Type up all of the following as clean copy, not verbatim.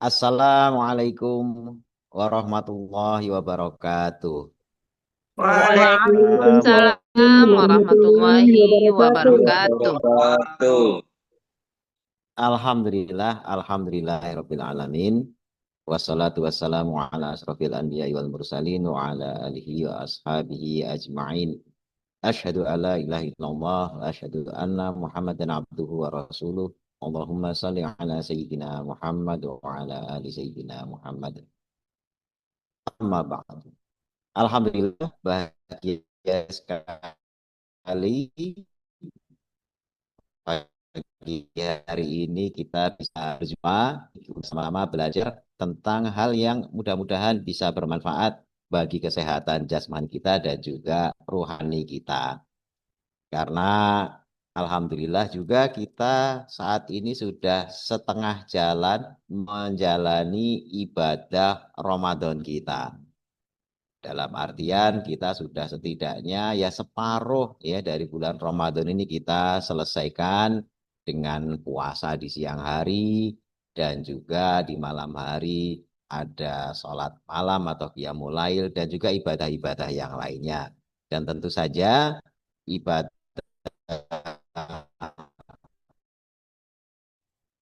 Assalamualaikum warahmatullahi wabarakatuh. Waalaikumsalam Waalaikumsalam warahmatullahi warahmatullahi wabarakatuh. wabarakatuh. Alhamdulillah, alamin. Wassalatu wassalamu ala asrofil anbiya wal mursalin wa ala alihi wa ashabihi ajma'in. Asyhadu an la ilaha illallah wa asyhadu anna Muhammadan abduhu wa rasuluh. Allahumma salli ala sayyidina Muhammad wa ala ali sayyidina Muhammad. Amma ba'du. Alhamdulillah bahagia sekali pagi hari ini kita bisa berjumpa bersama-sama belajar tentang hal yang mudah-mudahan bisa bermanfaat bagi kesehatan jasmani kita dan juga rohani kita. Karena alhamdulillah juga kita saat ini sudah setengah jalan menjalani ibadah Ramadan kita. Dalam artian kita sudah setidaknya ya separuh ya dari bulan Ramadan ini kita selesaikan dengan puasa di siang hari dan juga di malam hari ada sholat malam atau qiyamul lail dan juga ibadah-ibadah yang lainnya. Dan tentu saja ibadah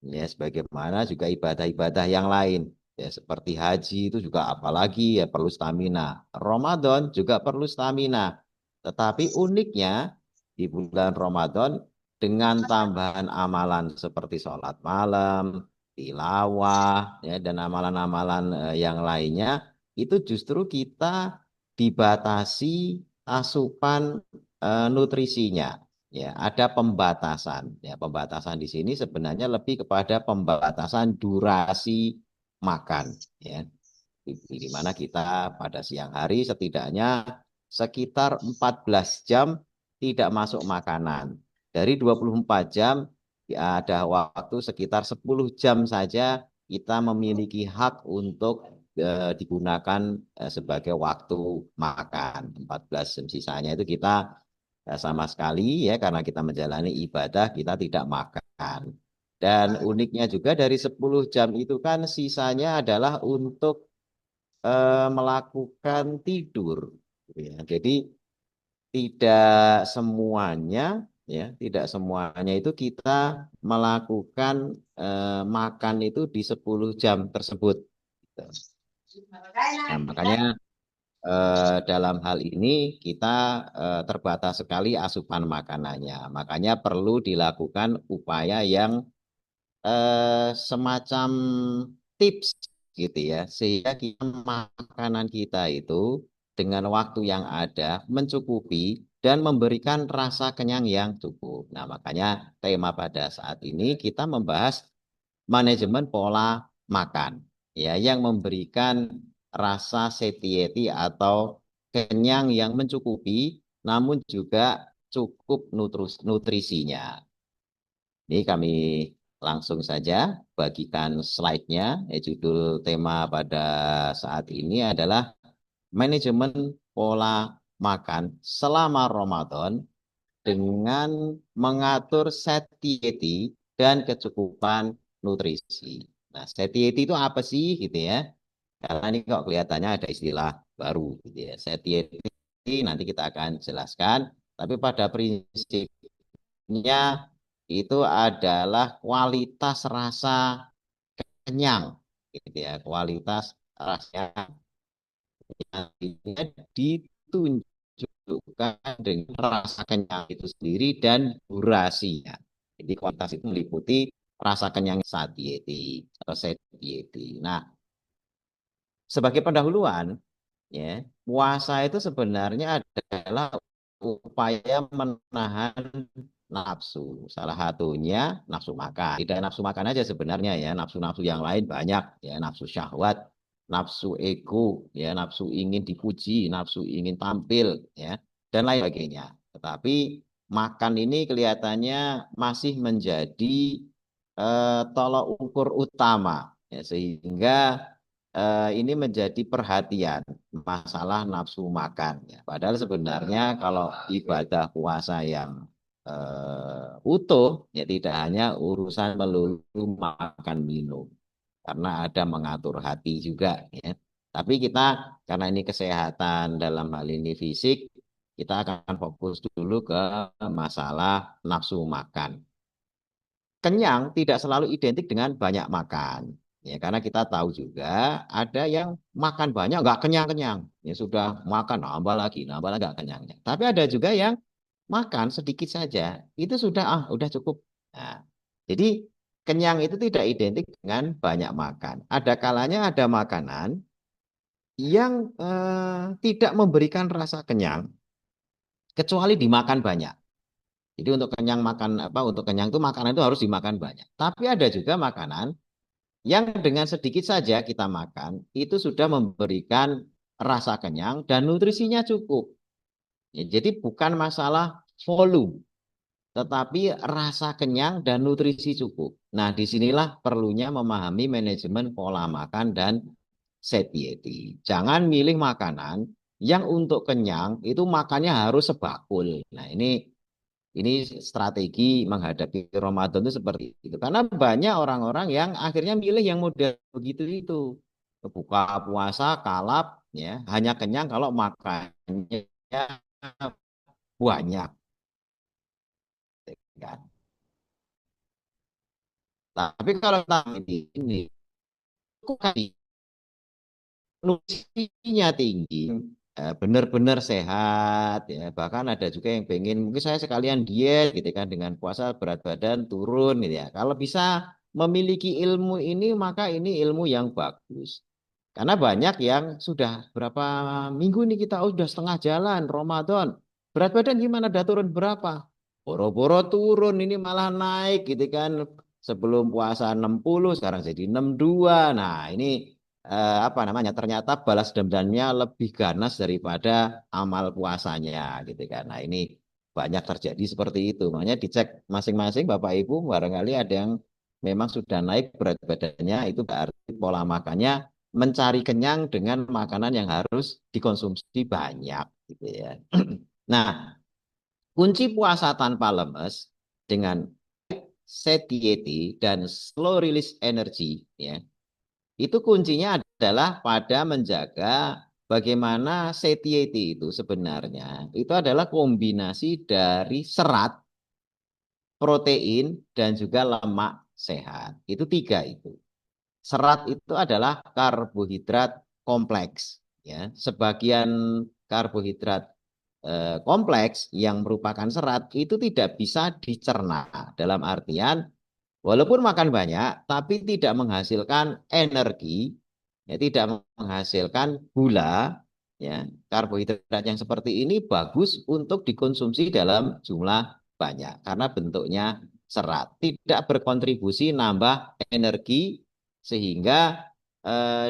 ya sebagaimana juga ibadah-ibadah yang lain ya seperti haji itu juga apalagi ya perlu stamina. Ramadan juga perlu stamina. Tetapi uniknya di bulan Ramadan dengan tambahan amalan seperti sholat malam, tilawah ya dan amalan-amalan yang lainnya itu justru kita dibatasi asupan nutrisinya. Ya, ada pembatasan. Ya, pembatasan di sini sebenarnya lebih kepada pembatasan durasi makan. Ya, di mana kita pada siang hari setidaknya sekitar 14 jam tidak masuk makanan. Dari 24 jam ya ada waktu sekitar 10 jam saja kita memiliki hak untuk digunakan sebagai waktu makan. 14 jam sisanya itu kita sama sekali ya karena kita menjalani ibadah kita tidak makan. Dan uniknya juga dari 10 jam itu kan sisanya adalah untuk melakukan tidur. Ya. Jadi tidak semuanya ya, tidak semuanya itu kita melakukan makan itu di 10 jam tersebut. Gitu. Nah, makanya dalam hal ini kita terbatas sekali asupan makanannya. Makanya perlu dilakukan upaya yang semacam tips gitu ya, sehingga kita, makanan kita itu dengan waktu yang ada mencukupi dan memberikan rasa kenyang yang cukup. Nah, makanya tema pada saat ini kita membahas manajemen pola makan ya yang memberikan rasa satiety atau kenyang yang mencukupi namun juga cukup nutrisinya. Ini kami langsung saja bagikan slide-nya. Judul tema pada saat ini adalah manajemen pola makan selama Ramadan dengan mengatur satiety dan kecukupan nutrisi. Nah, satiety itu apa sih gitu ya? Karena ini kok kelihatannya ada istilah baru gitu ya. Satiety nanti kita akan jelaskan, tapi pada prinsipnya itu adalah kualitas rasa kenyang gitu ya. Kualitas rasa kenyang ditunjukkan dengan rasa kenyang itu sendiri dan durasinya. Jadi kualitas itu meliputi rasa kenyang satiety atau satiety. Nah, sebagai pendahuluan, ya, puasa itu sebenarnya adalah upaya menahan nafsu. Salah satunya nafsu makan. Tidak nafsu makan aja sebenarnya ya, nafsu-nafsu yang lain banyak ya, nafsu syahwat, nafsu ego, ya, nafsu ingin dipuji, nafsu ingin tampil ya, dan lain sebagainya. Tetapi makan ini kelihatannya masih menjadi tolok ukur utama ya, sehingga ini menjadi perhatian masalah nafsu makan. Ya. Padahal sebenarnya kalau ibadah puasa yang utuh, ya tidak hanya urusan melulu makan minum. karena ada mengatur hati juga ya. Tapi kita karena ini kesehatan dalam hal ini fisik, kita akan fokus dulu ke masalah nafsu makan. Kenyang tidak selalu identik dengan banyak makan. Ya, karena kita tahu juga ada yang makan banyak nggak kenyang-kenyang. Ya sudah makan nambah lagi nggak kenyang. Tapi ada juga yang makan sedikit saja, itu sudah udah cukup. Nah, jadi kenyang itu tidak identik dengan banyak makan. Ada kalanya ada makanan yang tidak memberikan rasa kenyang kecuali dimakan banyak. Jadi untuk kenyang makan apa untuk kenyang itu makanan itu harus dimakan banyak. Tapi ada juga makanan yang dengan sedikit saja kita makan itu sudah memberikan rasa kenyang dan nutrisinya cukup. Ya, jadi bukan masalah volume, tetapi rasa kenyang dan nutrisi cukup. Nah, disinilah perlunya memahami manajemen pola makan dan satiety. Jangan milih makanan yang untuk kenyang itu makannya harus sebakul. Nah, ini strategi menghadapi Ramadan itu seperti itu. Karena banyak orang-orang yang akhirnya milih yang model begitu itu. Buka puasa kalap ya, hanya kenyang kalau makannya banyak kan. Tapi kalau ini kok nutrisinya tinggi, benar-benar sehat ya. Bahkan ada juga yang pengen mungkin saya sekalian diet gitu kan dengan puasa berat badan turun gitu ya. Kalau bisa memiliki ilmu ini maka ini ilmu yang bagus. Karena banyak yang sudah berapa minggu ini kita sudah setengah jalan Ramadan. Berat badan gimana? Udah turun berapa? Boro-boro turun ini malah naik gitu kan. Sebelum puasa 60 sekarang jadi 62. Nah, ini apa namanya? Ternyata balas dendamnya lebih ganas daripada amal puasanya gitu kan. Nah, ini banyak terjadi seperti itu. Makanya dicek masing-masing Bapak Ibu barangkali ada yang memang sudah naik berat badannya itu berarti pola makannya mencari kenyang dengan makanan yang harus dikonsumsi banyak gitu ya. Nah, kunci puasa tanpa lemes dengan satiety dan slow release energy ya. Itu kuncinya adalah pada menjaga bagaimana satiety itu sebenarnya itu adalah kombinasi dari serat, protein dan juga lemak sehat. Itu tiga itu. Serat itu adalah karbohidrat kompleks ya. Sebagian karbohidrat kompleks yang merupakan serat itu tidak bisa dicerna dalam artian walaupun makan banyak tapi tidak menghasilkan energi ya tidak menghasilkan gula ya. Karbohidrat yang seperti ini bagus untuk dikonsumsi dalam jumlah banyak karena bentuknya serat, tidak berkontribusi nambah energi sehingga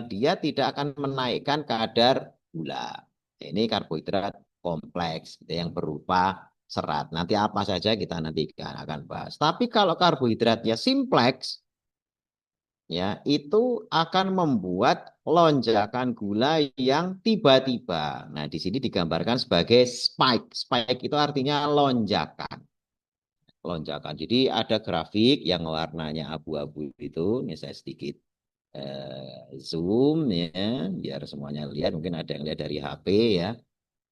dia tidak akan menaikkan kadar gula. Ini karbohidrat kompleks gitu, yang berupa serat. Nanti apa saja kita nanti akan bahas. Tapi kalau karbohidratnya simpleks, ya itu akan membuat lonjakan gula yang tiba-tiba. Nah, di sini digambarkan sebagai spike. Spike itu artinya lonjakan. Lonjakan. Jadi ada grafik yang warnanya abu-abu itu. Ini saya sedikit zoom ya, biar semuanya lihat. Mungkin ada yang lihat dari HP ya.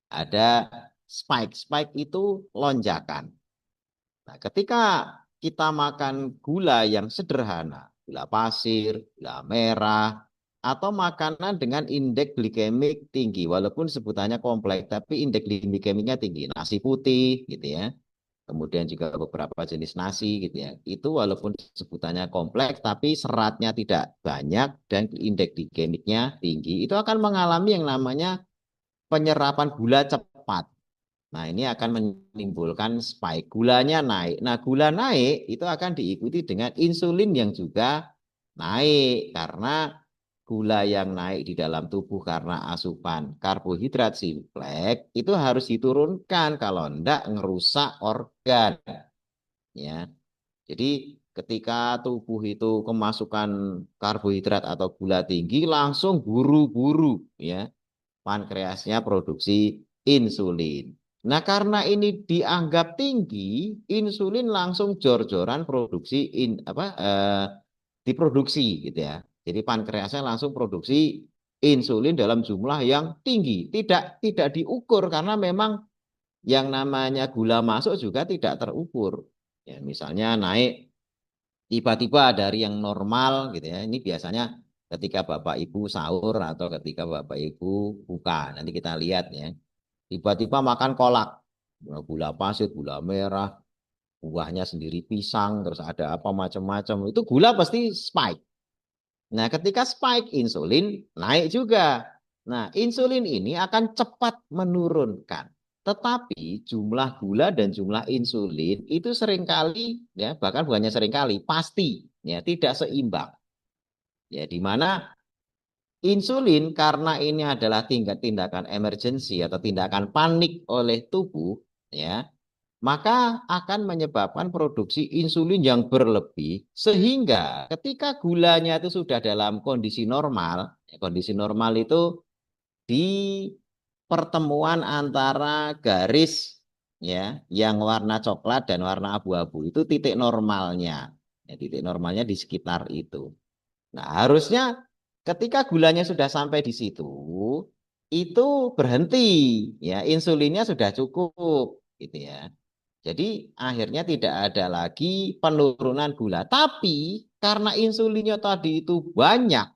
Ada spike. Spike itu lonjakan. Nah, ketika kita makan gula yang sederhana, gula pasir, gula merah, atau makanan dengan indeks glikemik tinggi, walaupun sebutannya kompleks, tapi indeks glikemiknya tinggi, nasi putih, gitu ya. Kemudian juga beberapa jenis nasi, gitu ya. Itu walaupun sebutannya kompleks, tapi seratnya tidak banyak dan indeks glikemiknya tinggi, itu akan mengalami yang namanya penyerapan gula cepat. Nah, ini akan menimbulkan spike. Gulanya naik. Nah, gula naik itu akan diikuti dengan insulin yang juga naik. Karena gula yang naik di dalam tubuh karena asupan karbohidrat simpleks itu harus diturunkan. Kalau enggak, ngerusak organ. Ya. Jadi, ketika tubuh itu kemasukan karbohidrat atau gula tinggi, langsung buru-buru. Ya pankreasnya produksi insulin. Nah, karena ini dianggap tinggi, insulin langsung jor-joran produksi diproduksi gitu ya. Jadi pankreasnya langsung produksi insulin dalam jumlah yang tinggi. Tidak diukur karena memang yang namanya gula masuk juga tidak terukur. Ya, misalnya naik tiba-tiba dari yang normal gitu ya. Ini biasanya ketika Bapak Ibu sahur atau ketika Bapak Ibu buka. Nanti kita lihat ya. Tiba-tiba makan kolak. Gula pasir, gula merah, buahnya sendiri pisang, terus ada apa macam-macam. Itu gula pasti spike. Nah, ketika spike insulin naik juga. Nah, insulin ini akan cepat menurunkan. Tetapi jumlah gula dan jumlah insulin itu seringkali ya bahkan bukannya seringkali pasti ya tidak seimbang. Ya, di mana insulin karena ini adalah tindakan emergensi atau tindakan panik oleh tubuh ya, maka akan menyebabkan produksi insulin yang berlebih sehingga ketika gulanya itu sudah dalam kondisi normal itu di pertemuan antara garis ya yang warna coklat dan warna abu-abu itu titik normalnya. Ya, titik normalnya di sekitar itu. Nah, harusnya ketika gulanya sudah sampai di situ, itu berhenti ya, insulinnya sudah cukup gitu ya. Jadi akhirnya tidak ada lagi penurunan gula. Tapi karena insulinnya tadi itu banyak,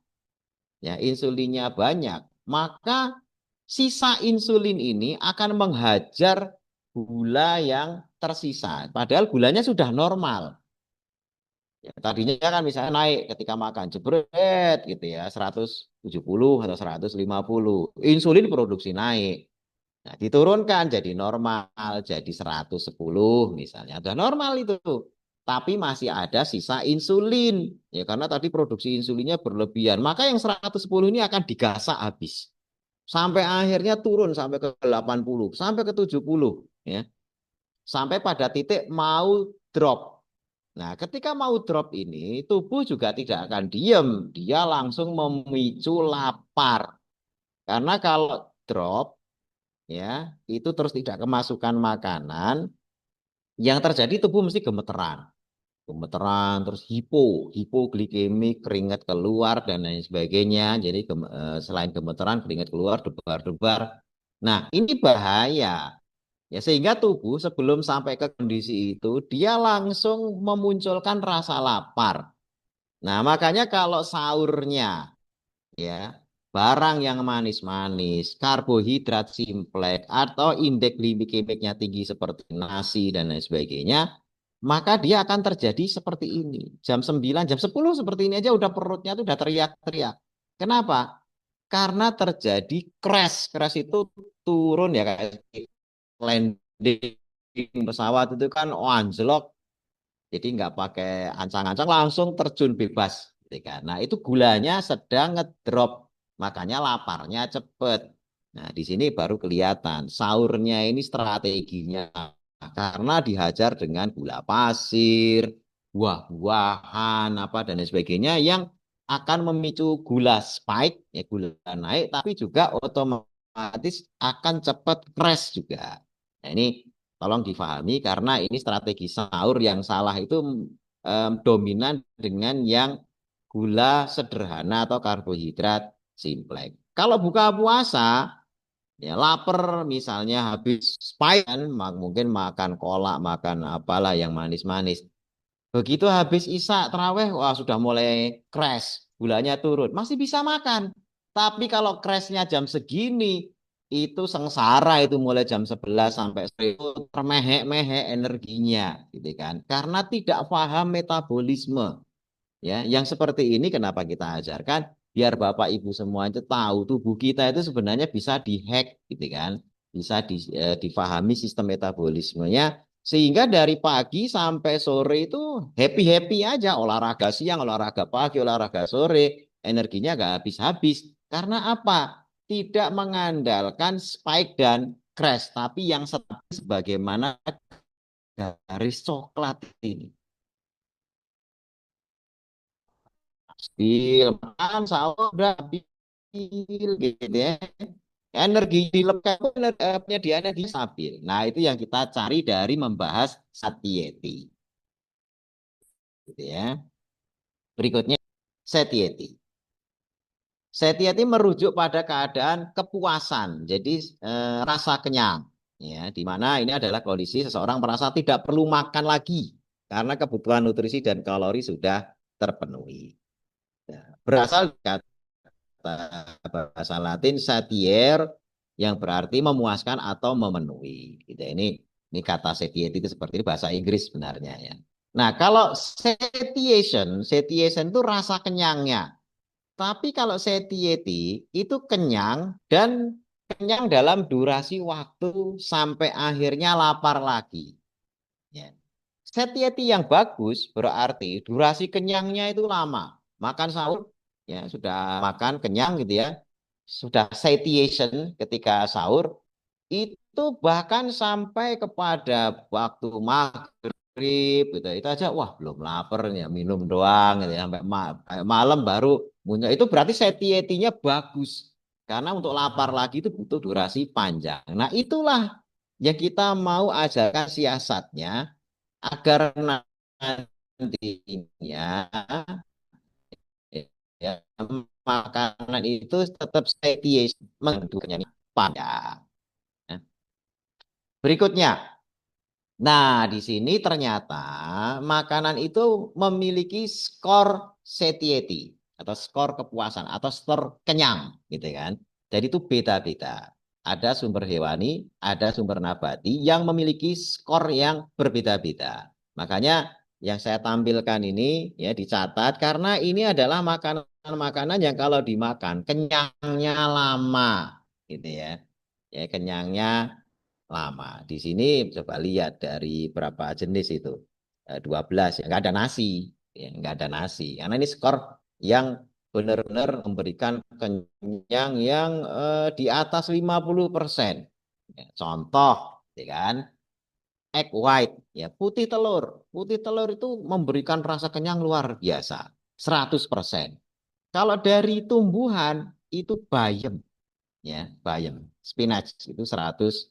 ya insulinnya banyak, maka sisa insulin ini akan menghajar gula yang tersisa. Padahal gulanya sudah normal. Ya, tadinya kan misalnya naik ketika makan jebret gitu ya 170 atau 150. Insulin produksi naik. Nah, diturunkan jadi normal, jadi 110 misalnya. Sudah normal itu. Tapi masih ada sisa insulin. Ya, karena tadi produksi insulinnya berlebihan. Maka yang 110 ini akan digasak habis. Sampai akhirnya turun sampai ke 80, sampai ke 70. Ya. Sampai pada titik mau drop. Nah, ketika mau drop ini, tubuh juga tidak akan diem. Dia langsung memicu lapar. Karena kalau drop, ya itu terus tidak kemasukan makanan, yang terjadi tubuh mesti gemeteran terus hipoglikemik, keringat keluar dan lain sebagainya. Jadi selain gemeteran keringat keluar, debar-debar. Nah, ini bahaya ya, sehingga tubuh sebelum sampai ke kondisi itu dia langsung memunculkan rasa lapar. Nah, makanya kalau sahurnya ya barang yang manis-manis, karbohidrat simplek atau indeks glikemiknya tinggi seperti nasi dan lain sebagainya, maka dia akan terjadi seperti ini. Jam 9, jam 10 seperti ini aja udah perutnya tuh udah teriak-teriak. Kenapa? Karena terjadi crash. Crash itu turun ya kayak landing pesawat itu kan oh, anjlok. Jadi nggak pakai ancang-ancang langsung terjun bebas. Gitu kan. Nah itu gulanya sedang ngedrop, makanya laparnya cepet. Nah di sini baru kelihatan sahurnya ini strateginya karena dihajar dengan gula pasir, buah-buahan apa dan lain sebagainya yang akan memicu gula spike, ya gula naik, tapi juga otomatis akan cepat crash juga. Nah ini tolong difahami karena ini strategi sahur yang salah itu dominan dengan yang gula sederhana atau karbohidrat simplek. Kalau buka puasa, ya lapar misalnya habis spike, mungkin makan kolak, makan apalah yang manis-manis. Begitu habis Isya terawih, wah sudah mulai crash, gulanya turun. Masih bisa makan. Tapi kalau crashnya jam segini, itu sengsara itu mulai jam 11 sampai itu termehek-mehek energinya, gitu kan. Karena tidak paham metabolisme. Ya, yang seperti ini kenapa kita ajarkan? Biar Bapak Ibu semua itu tahu tubuh kita itu sebenarnya bisa dihack, gitu kan. Bisa difahami sistem metabolismenya sehingga dari pagi sampai sore itu happy-happy aja, olahraga siang, olahraga pagi, olahraga sore, energinya nggak habis-habis. Karena apa? Tidak mengandalkan spike dan crash, tapi yang sebagaimana garis coklat ini. Stabil, makan sahur udah stabil gitu ya. Energi di energi stabil. Nah, itu yang kita cari dari membahas satiety. Gitu ya. Berikutnya satiety. Satiety merujuk pada keadaan kepuasan, jadi rasa kenyang, ya, di mana ini adalah kondisi seseorang merasa tidak perlu makan lagi karena kebutuhan nutrisi dan kalori sudah terpenuhi. Ya, berasal dari kata bahasa Latin satier yang berarti memuaskan atau memenuhi. Gitu. Ini kata satiety itu seperti ini bahasa Inggris sebenarnya ya. Nah, kalau satiation itu rasa kenyangnya. Tapi kalau satiety itu kenyang dan kenyang dalam durasi waktu sampai akhirnya lapar lagi. Ya. Satiety yang bagus berarti durasi kenyangnya itu lama. Makan sahur ya sudah makan kenyang gitu ya. Sudah satiation ketika sahur itu bahkan sampai kepada waktu maghrib gitu. Itu aja wah belum lapar ya minum doang gitu ya. Sampai malam baru muncul. Itu berarti satiety-nya bagus. Karena untuk lapar lagi itu butuh durasi panjang. Nah, itulah yang kita mau ajarkan siasatnya agar nantinya ya, makanan itu tetap steady mengandungnya panjang. Ya. Berikutnya, nah di sini ternyata makanan itu memiliki skor satiety atau skor kepuasan atau skor kenyang, gitu kan? Jadi itu beda-beda. Ada sumber hewani, ada sumber nabati yang memiliki skor yang berbeda-beda. Makanya yang saya tampilkan ini ya dicatat karena ini adalah makanan-makanan yang kalau dimakan kenyangnya lama, gitu ya. Ya kenyangnya lama. Di sini coba lihat dari berapa jenis itu. 12 ya, nggak ada nasi. Ya, nggak ada nasi. Karena ini skor yang benar-benar memberikan kenyang yang di atas 50%. Ya, contoh, ya kan? Egg white, ya putih telur. Putih telur itu memberikan rasa kenyang luar biasa, 100%. Kalau dari tumbuhan itu bayam, ya bayam, spinach itu 100%.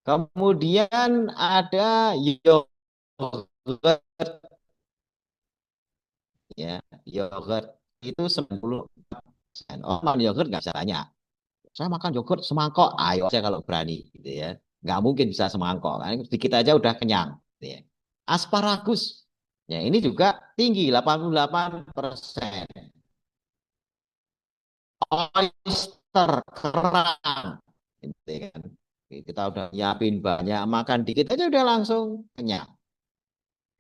Kemudian ada yogurt ya, yogurt itu 90%. Oh, makan yogurt nggak bisa banyak. Saya makan yogurt semangkok, ayo aja kalau berani gitu ya. Nggak mungkin bisa semangkok, kan sedikit aja udah kenyang gitu ya. Asparagus. Ya, ini juga tinggi 88%. Oyster kerang gitu kan. Kita udah nyiapin banyak, makan dikit aja udah langsung kenyang.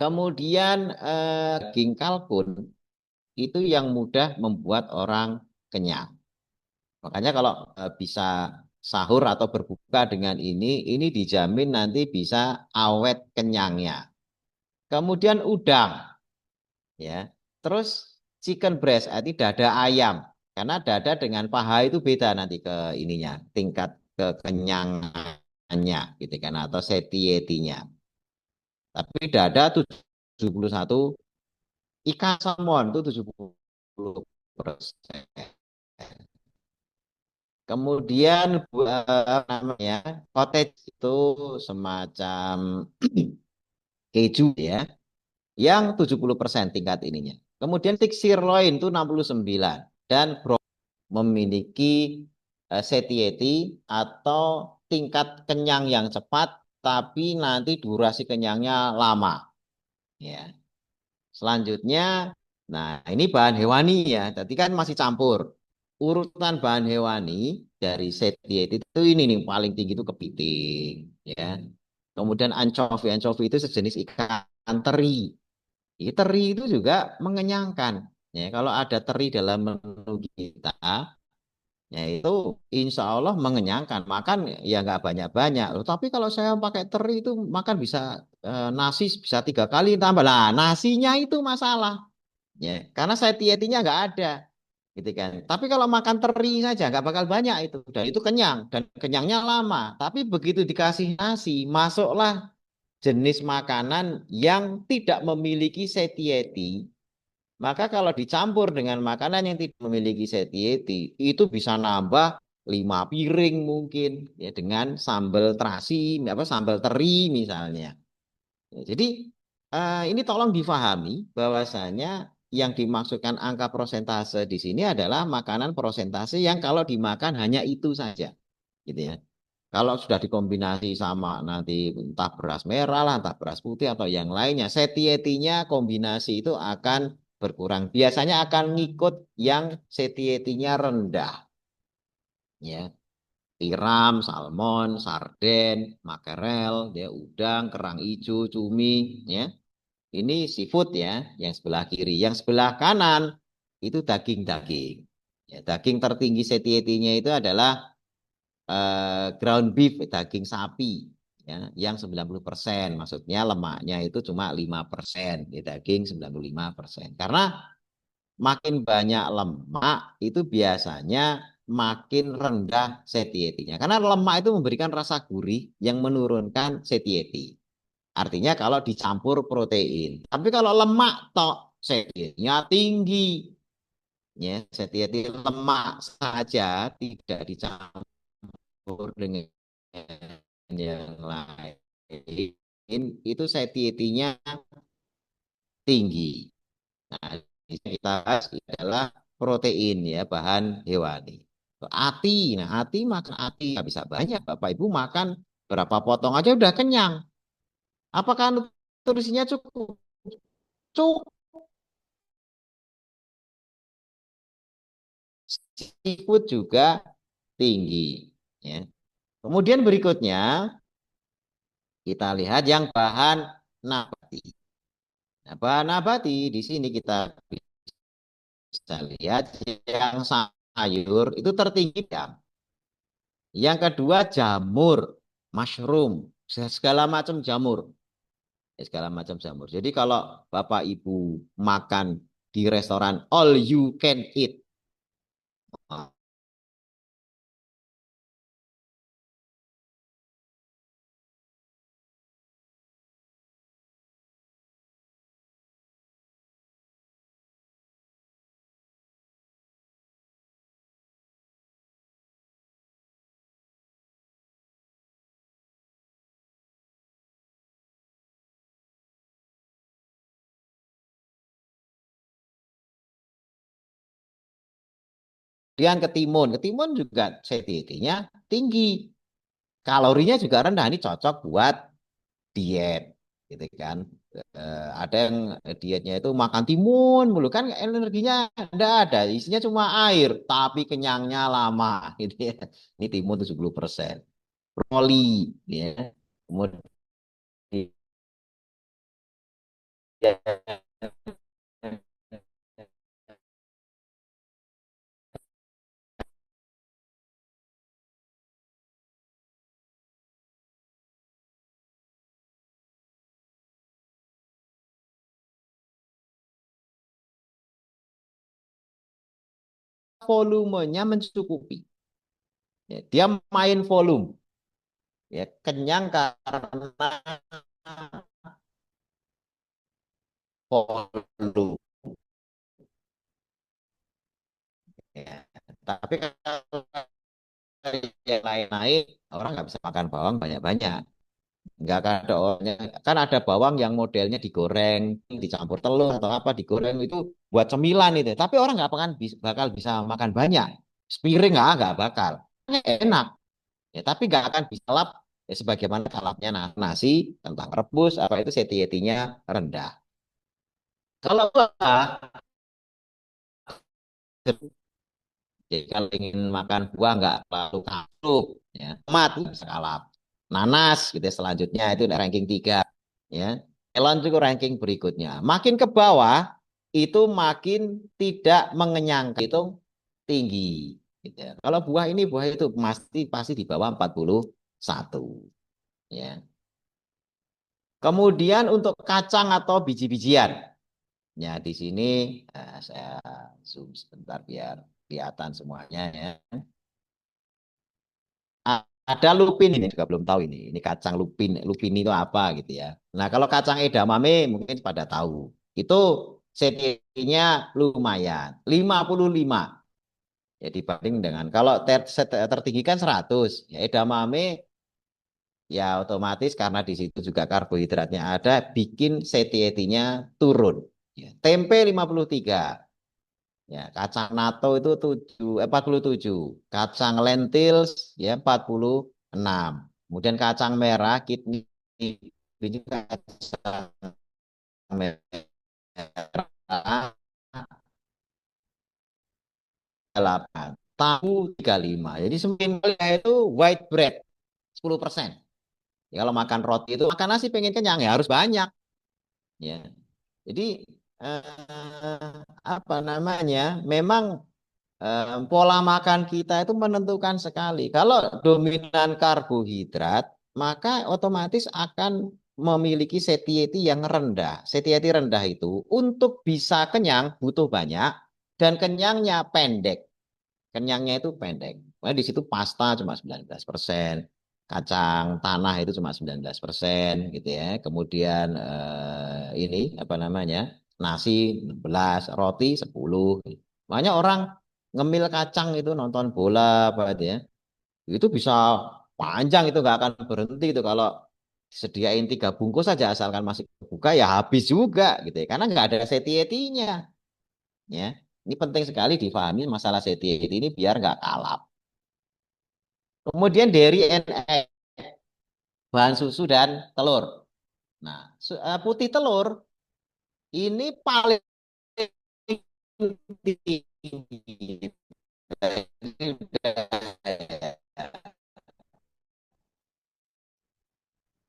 Kemudian daging kalkun itu yang mudah membuat orang kenyang. Makanya kalau bisa sahur atau berbuka dengan ini dijamin nanti bisa awet kenyangnya. Kemudian udang, ya. Terus chicken breast, arti dada ayam. Karena dada dengan paha itu beda nanti ke ininya, tingkat kekenyangannya, gitu kan, atau satiety-nya. Tapi dada 71, ikan salmon itu 70%. Kemudian namanya cottage itu semacam keju ya, yang 70% tingkat ininya. Kemudian steak sirloin itu 69 dan memiliki satiety atau tingkat kenyang yang cepat tapi nanti durasi kenyangnya lama ya. Selanjutnya, nah ini bahan hewani ya. Tadi kan masih campur. Urutan bahan hewani dari satiety itu ini nih paling tinggi itu kepiting, ya. Kemudian anchovy, anchovy itu sejenis ikan teri. Teri itu juga mengenyangkan. Ya, kalau ada teri dalam menu kita, ya itu insya Allah mengenyangkan. Makan ya nggak banyak-banyak. Tapi kalau saya pakai teri itu makan bisa nasi bisa 3 kali tambah. Lah nasinya itu masalah. Ya, karena satiety-nya nggak ada. Gitu kan. Tapi kalau makan teri saja nggak bakal banyak itu. Dan itu kenyang. Dan kenyangnya lama. Tapi begitu dikasih nasi, masuklah jenis makanan yang tidak memiliki satiety. Maka kalau dicampur dengan makanan yang tidak memiliki satiety, itu bisa nambah 5 piring mungkin ya dengan sambal terasi, apa sambal teri misalnya. Ya, jadi ini tolong difahami bahwasanya yang dimaksudkan angka prosentase di sini adalah makanan prosentase yang kalau dimakan hanya itu saja, gitu ya. Kalau sudah dikombinasi sama nanti entah beras merah lah, entah beras putih atau yang lainnya, satiety-nya kombinasi itu akan berkurang. Biasanya akan ngikut yang satiety-nya rendah, ya. Tiram, salmon, sarden, makarel, ya, udang, kerang hijau, cumi, ya. Ini seafood ya, yang sebelah kiri. Yang sebelah kanan itu daging-daging. Ya, daging tertinggi satiety-nya itu adalah ground beef, daging sapi. Ya, yang 90%. Maksudnya lemaknya itu cuma 5%. Ya, daging 95%. Karena makin banyak lemak itu biasanya makin rendah satiety-nya. Karena lemak itu memberikan rasa gurih yang menurunkan satiety. Artinya kalau dicampur protein. Tapi kalau lemak tok satiety-nya tinggi. Ya, satiety lemak saja tidak dicampur dengan yang lain. Itu satiety-nya tinggi. Nah, kita bahas adalah protein ya, bahan hewani. Ati, nah ati makan ati nggak bisa banyak. Bapak Ibu makan berapa potong aja udah kenyang. Apakah nutrisinya cukup? Cukup. Seafood juga tinggi. Ya. Kemudian berikutnya kita lihat yang bahan nabati. Nah, bahan nabati di sini kita bisa lihat yang sayur itu tertinggi ya. Yang kedua jamur, mushroom, segala macam jamur. Ya, segala macam jamur. Jadi kalau Bapak Ibu makan di restoran all you can eat. Kemudian ketimun juga satiety-nya tinggi. Kalorinya juga rendah. Ini cocok buat diet, gitu kan. Ada yang dietnya itu makan timun mulu kan energinya enggak ada, isinya cuma air, tapi kenyangnya lama, gitu ya. Ini timun 70%. Brokoli, ya. Kemudian volumenya mencukupi. Ya, dia main volume, ya kenyang karena volume. Ya. Tapi kalau yang lain-lain orang nggak bisa makan bawang banyak-banyak. Nggak akan ada orangnya. Kan ada bawang yang modelnya digoreng, dicampur telur atau apa digoreng itu buat cemilan itu. Tapi orang nggak akan bakal bisa makan banyak. Sepiring nggak bakal. Enak. Ya, tapi nggak akan bisa lap ya, sebagaimana kalapnya nasi, tentang rebus, apa itu satiety-nya rendah. Kalau jadi kalau ingin makan buah nggak terlalu kalut, ya. Tomat bisa kalap. Nanas gitu ya, selanjutnya itu ranking 3. Ya. Melon juga ranking berikutnya. Makin ke bawah itu makin tidak mengenyangkan, itu tinggi. Gitu ya. Kalau buah itu pasti pasti di bawah 41. Ya. Kemudian untuk kacang atau biji-bijian. Ya, di sini saya zoom sebentar biar kelihatan semuanya ya. Ada lupin ini juga belum tahu ini. Ini kacang lupin. Lupin itu apa gitu ya. Nah, kalau kacang edamame mungkin pada tahu. Itu CT-nya lumayan. 55. Ya dibanding dengan kalau tertinggi kan 100. Ya edamame ya otomatis karena di situ juga karbohidratnya ada bikin satiety-nya turun. Ya, tempe 53. Ya, kacang natto itu 47. Kacang lentils ya 46. Kemudian kacang merah kidney ini kacang merah 8. Tahu 35. Jadi semakin kaya itu white bread 10%. Ya, kalau makan roti itu makan nasi pengen kenyang ya harus banyak ya. Jadi apa namanya? Memang pola makan kita itu menentukan sekali. Kalau dominan karbohidrat, maka otomatis akan memiliki satiety yang rendah. Satiety rendah itu untuk bisa kenyang butuh banyak dan kenyangnya pendek. Kenyangnya itu pendek. Nah, di situ pasta cuma 19%, kacang tanah itu cuma 19% gitu ya. Kemudian ini apa namanya? Nasi 16, roti 10. Makanya orang ngemil kacang itu nonton bola apa itu ya. Itu bisa panjang itu nggak akan berhenti itu kalau sediain 3 bungkus saja asalkan masih buka ya habis juga gitu ya. Karena nggak ada satiety-nya ya. Ini penting sekali difahami masalah satiety ini biar nggak kalap. Kemudian dairy and egg, bahan susu dan telur. Nah, putih telur ini paling tinggi.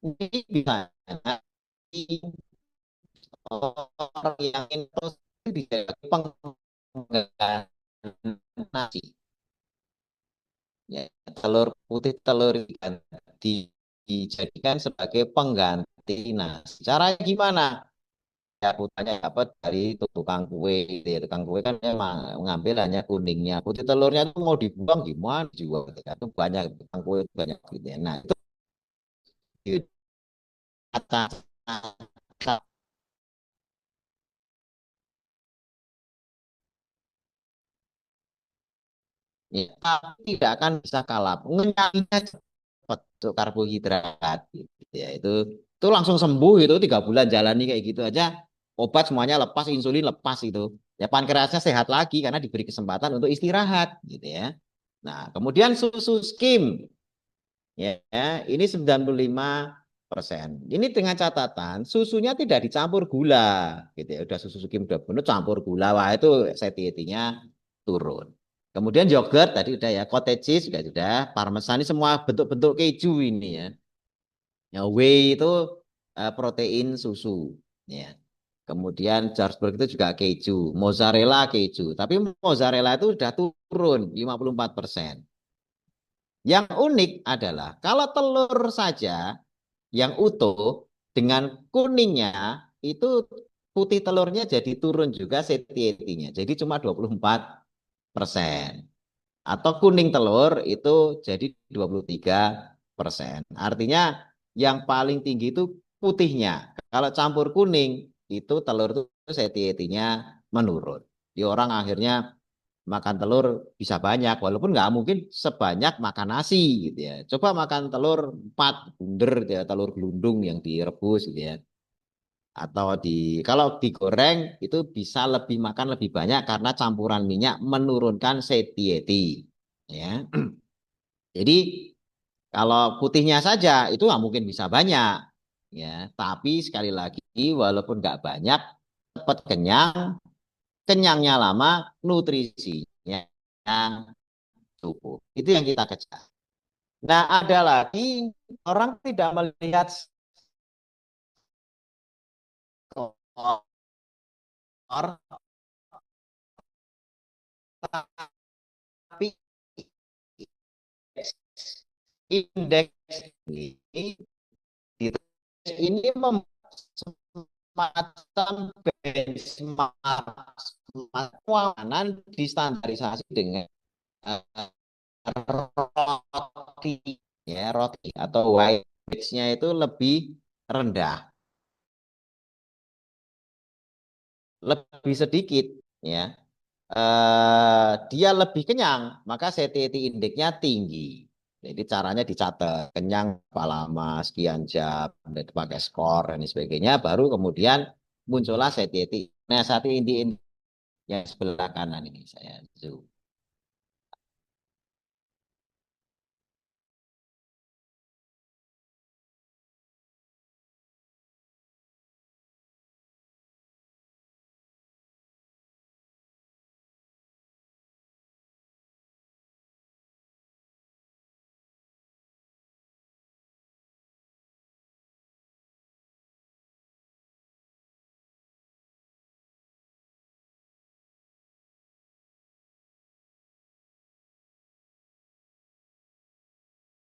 Ini bisa orang yang terus bisa pengganti nasi. Ya, telur putih telur ikan dijadikan sebagai pengganti nasi. Caranya gimana? Ya putarnya dapat dari tukang kue gitu ya. Tukang kue kan memang mengambil hanya kuningnya. Putih telurnya itu mau dibuang gimana juga gitu kan. Itu banyak tukang kue banyak gitu ya. Nah, itu kata ya, tapi tidak akan bisa kalah. Ngenyangnya cepat tuh karbohidrat gitu ya. Itu langsung sembuh itu 3 bulan jalani kayak gitu aja. Obat semuanya lepas, insulin lepas itu. Ya pankreasnya sehat lagi karena diberi kesempatan untuk istirahat gitu ya. Nah, kemudian susu skim ya, ini 95%. Ini dengan catatan susunya tidak dicampur gula gitu ya. Udah susu skim udah penuh campur gula, wah itu satiety-nya turun. Kemudian yogurt tadi udah ya, cottage cheese juga sudah, parmesan ini semua bentuk-bentuk keju ini ya. Ya, whey itu protein susu ya. Kemudian Jarlsberg itu juga keju, mozzarella keju. Tapi mozzarella itu sudah turun 54%. Yang unik adalah kalau telur saja yang utuh dengan kuningnya itu putih telurnya jadi turun juga satiety-nya. Jadi cuma 24%. Atau kuning telur itu jadi 23%. Artinya yang paling tinggi itu putihnya. Kalau campur kuning itu telur itu satiety-nya menurun. Di orang akhirnya makan telur bisa banyak walaupun nggak mungkin sebanyak makan nasi gitu ya. Coba makan telur 4 bunder gitu ya, telur gelundung yang direbus gitu ya. Atau kalau digoreng itu bisa lebih makan lebih banyak karena campuran minyak menurunkan satiety ya. Jadi kalau putihnya saja itu nggak mungkin bisa banyak ya. Tapi sekali lagi walaupun nggak banyak cepat kenyang, kenyangnya lama, nutrisinya cukup. Itu yang kita kejar. Nah, ada lagi orang tidak melihat skor, tapi indeks ini ini semacam benchmark keuangan distandarisasi dengan uh, roti ya roti atau white nya itu lebih rendah, lebih sedikit ya. Dia lebih kenyang, maka satiety indeksnya tinggi. Jadi caranya dicatat, kenyang berapa lama, sekian jam, dan pakai skor dan sebagainya, baru kemudian muncullah satiety Nah, satu inti yang sebelah kanan ini saya zoom.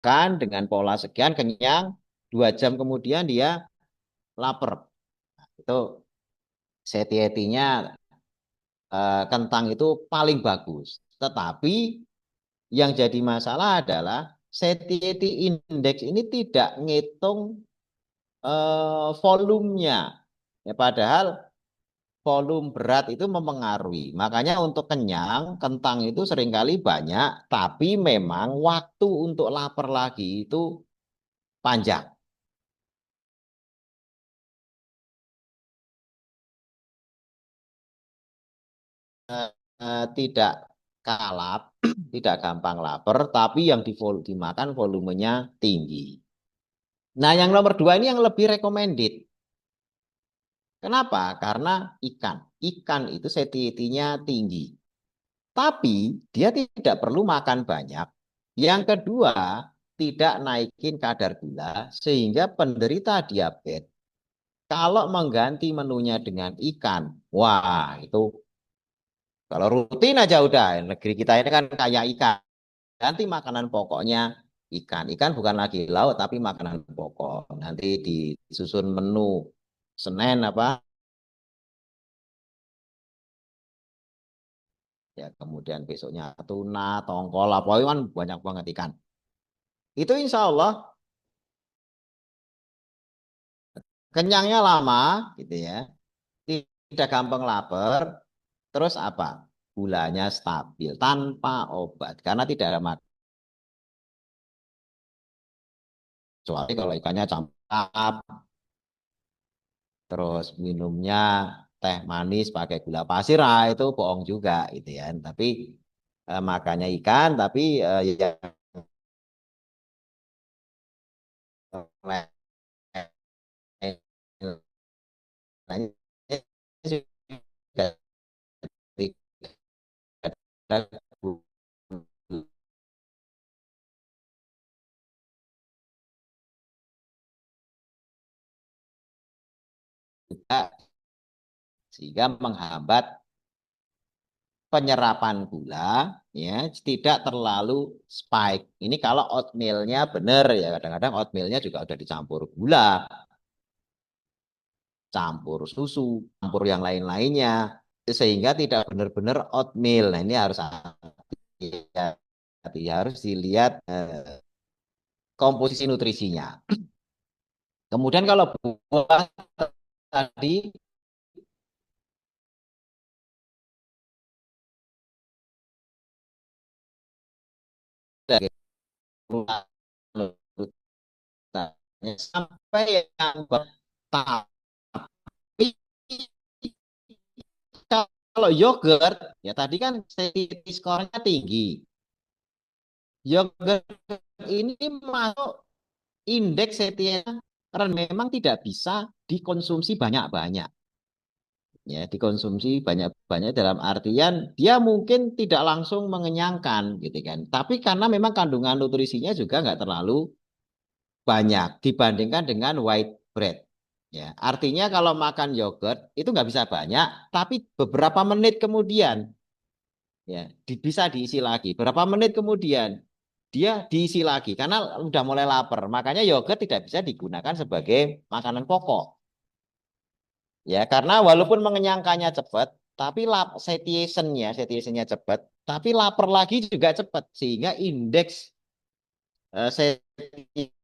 Kan dengan pola sekian kenyang, 2 jam kemudian dia lapar. Itu satiety-nya kentang itu paling bagus. Tetapi yang jadi masalah adalah satiety index ini tidak ngitung volumenya. Ya, padahal volume berat itu mempengaruhi. Makanya untuk kenyang, kentang itu seringkali banyak, tapi memang waktu untuk lapar lagi itu panjang. Tidak kalap, tidak gampang lapar, tapi yang dimakan volumenya tinggi. Nah, yang nomor dua ini yang lebih recommended. Kenapa? Karena ikan. Ikan itu satiety-nya tinggi. Tapi dia tidak perlu makan banyak. Yang kedua, tidak naikin kadar gula sehingga penderita diabetes kalau mengganti menunya dengan ikan, wah itu kalau rutin aja udah negeri kita ini kan kaya ikan. Ganti makanan pokoknya ikan. Ikan bukan lagi laut tapi makanan pokok. Nanti disusun menu Senin apa ya kemudian besoknya tuna, tongkol apa itu kan banyak banget ikan. Itu insya Allah kenyangnya lama gitu ya. Tidak gampang lapar. Terus apa? Gulanya stabil tanpa obat karena tidak ada makan. Kecuali kalau ikannya campur terus minumnya teh manis pakai gula pasir, ah, itu bohong juga gitu ya. Tapi makannya ikan, tapi ya lainnya juga tidak juga sehingga menghambat penyerapan gula ya tidak terlalu spike. Ini kalau oatmealnya benar ya kadang-kadang oatmealnya juga udah dicampur gula, campur susu, campur yang lain-lainnya sehingga tidak benar-benar oatmeal. Nah, ini harus hati-hati, harus dilihat komposisi nutrisinya. Kemudian kalau buah tadi sampai yang tapi kalau yogurt ya tadi kan satiety skornya tinggi. Yogurt ini masuk indeks satiety karena memang tidak bisa dikonsumsi banyak-banyak. Ya, dikonsumsi banyak-banyak dalam artian dia mungkin tidak langsung mengenyangkan gitu kan. Tapi karena memang kandungan nutrisinya juga nggak terlalu banyak dibandingkan dengan white bread. Ya, artinya kalau makan yogurt itu nggak bisa banyak, tapi beberapa menit kemudian ya bisa diisi lagi. Berapa menit kemudian dia diisi lagi karena udah mulai lapar. Makanya yogurt tidak bisa digunakan sebagai makanan pokok. Ya, karena walaupun mengenyangkannya cepat, tapi satiationnya cepat, tapi lapar lagi juga cepat sehingga indeks satiety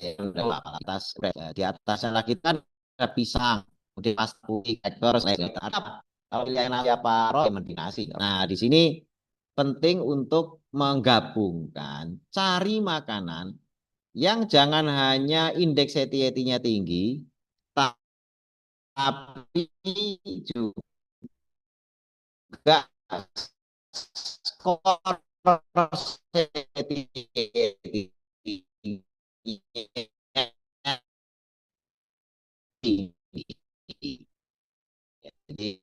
di atasnya lagi kan ada pisang, kemudian pasta putih, ekor, kalau yang namanya paro ya mendinasi. Nah, di sini penting untuk menggabungkan, cari makanan yang jangan hanya indeks satiety-nya tinggi, tapi juga skor satiety tinggi. Jadi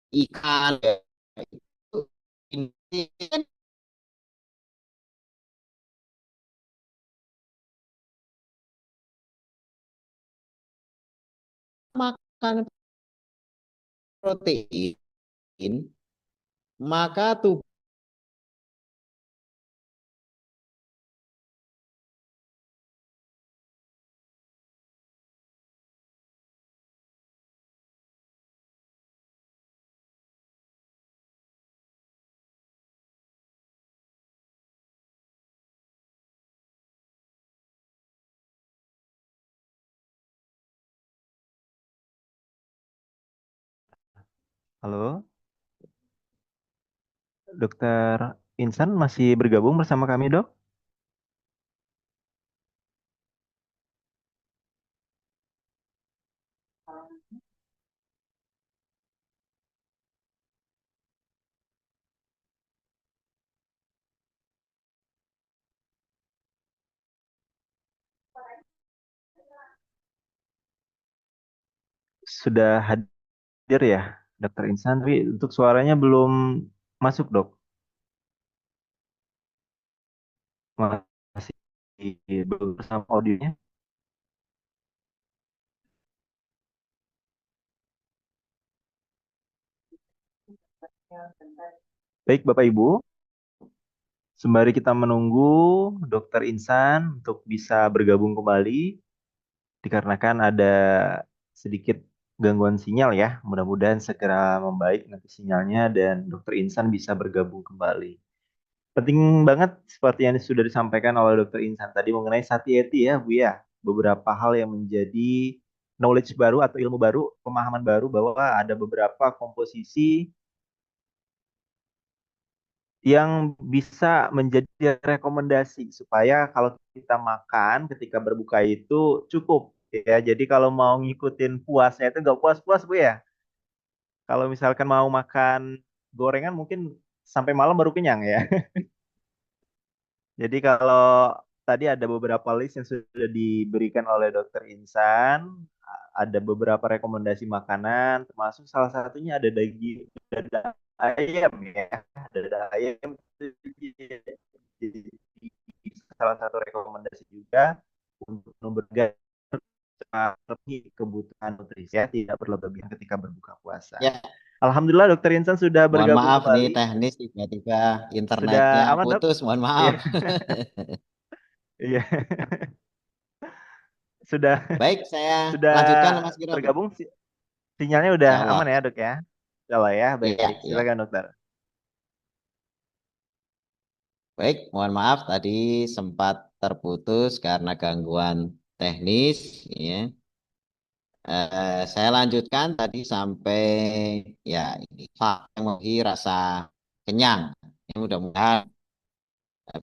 ikan itu ini kan makan protein, maka tubuh Halo, Dokter Insan masih bergabung bersama kami, Dok? Sudah hadir ya, Dokter Insan, tapi untuk suaranya belum masuk, Dok. Masih belum bersama audionya. Baik, Bapak Ibu, sembari kita menunggu Dokter Insan untuk bisa bergabung kembali, dikarenakan ada sedikit gangguan sinyal ya. Mudah-mudahan segera membaik nanti sinyalnya dan Dokter Insan bisa bergabung kembali. Penting banget seperti yang sudah disampaikan oleh Dokter Insan tadi mengenai satiety ya Bu ya. Beberapa hal yang menjadi knowledge baru atau ilmu baru, pemahaman baru bahwa ada beberapa komposisi yang bisa menjadi rekomendasi supaya kalau kita makan ketika berbuka itu cukup ya. Jadi kalau mau ngikutin puasnya itu nggak puas-puas Bu ya. Kalau misalkan mau makan gorengan mungkin sampai malam baru kenyang ya. Jadi kalau tadi ada beberapa list yang sudah diberikan oleh Dokter Insan, ada beberapa rekomendasi makanan, termasuk salah satunya ada daging dada ayam ya, dada ayam itu jadi salah satu rekomendasi juga untuk memberikan kebutuhan nutrisi ya, tidak berlebihan ketika berbuka puasa. ya. Alhamdulillah Dokter Insan sudah Mohon bergabung maaf nih kembali. teknis tiba-tiba internetnya Sudah aman dok? putus, mohon Iya, maaf. iya. Sudah Baik, saya sudah lanjutkan Mas Kiro. tergabung sinyalnya udah Insya aman Allah. ya dok ya? Insya Allah ya, Iya, baik. iya. Silakan dokter. Baik, mohon maaf tadi sempat terputus karena gangguan teknis. Ya. Saya lanjutkan tadi sampai ya ini yang memberi rasa kenyang. Yang mudah-mudahan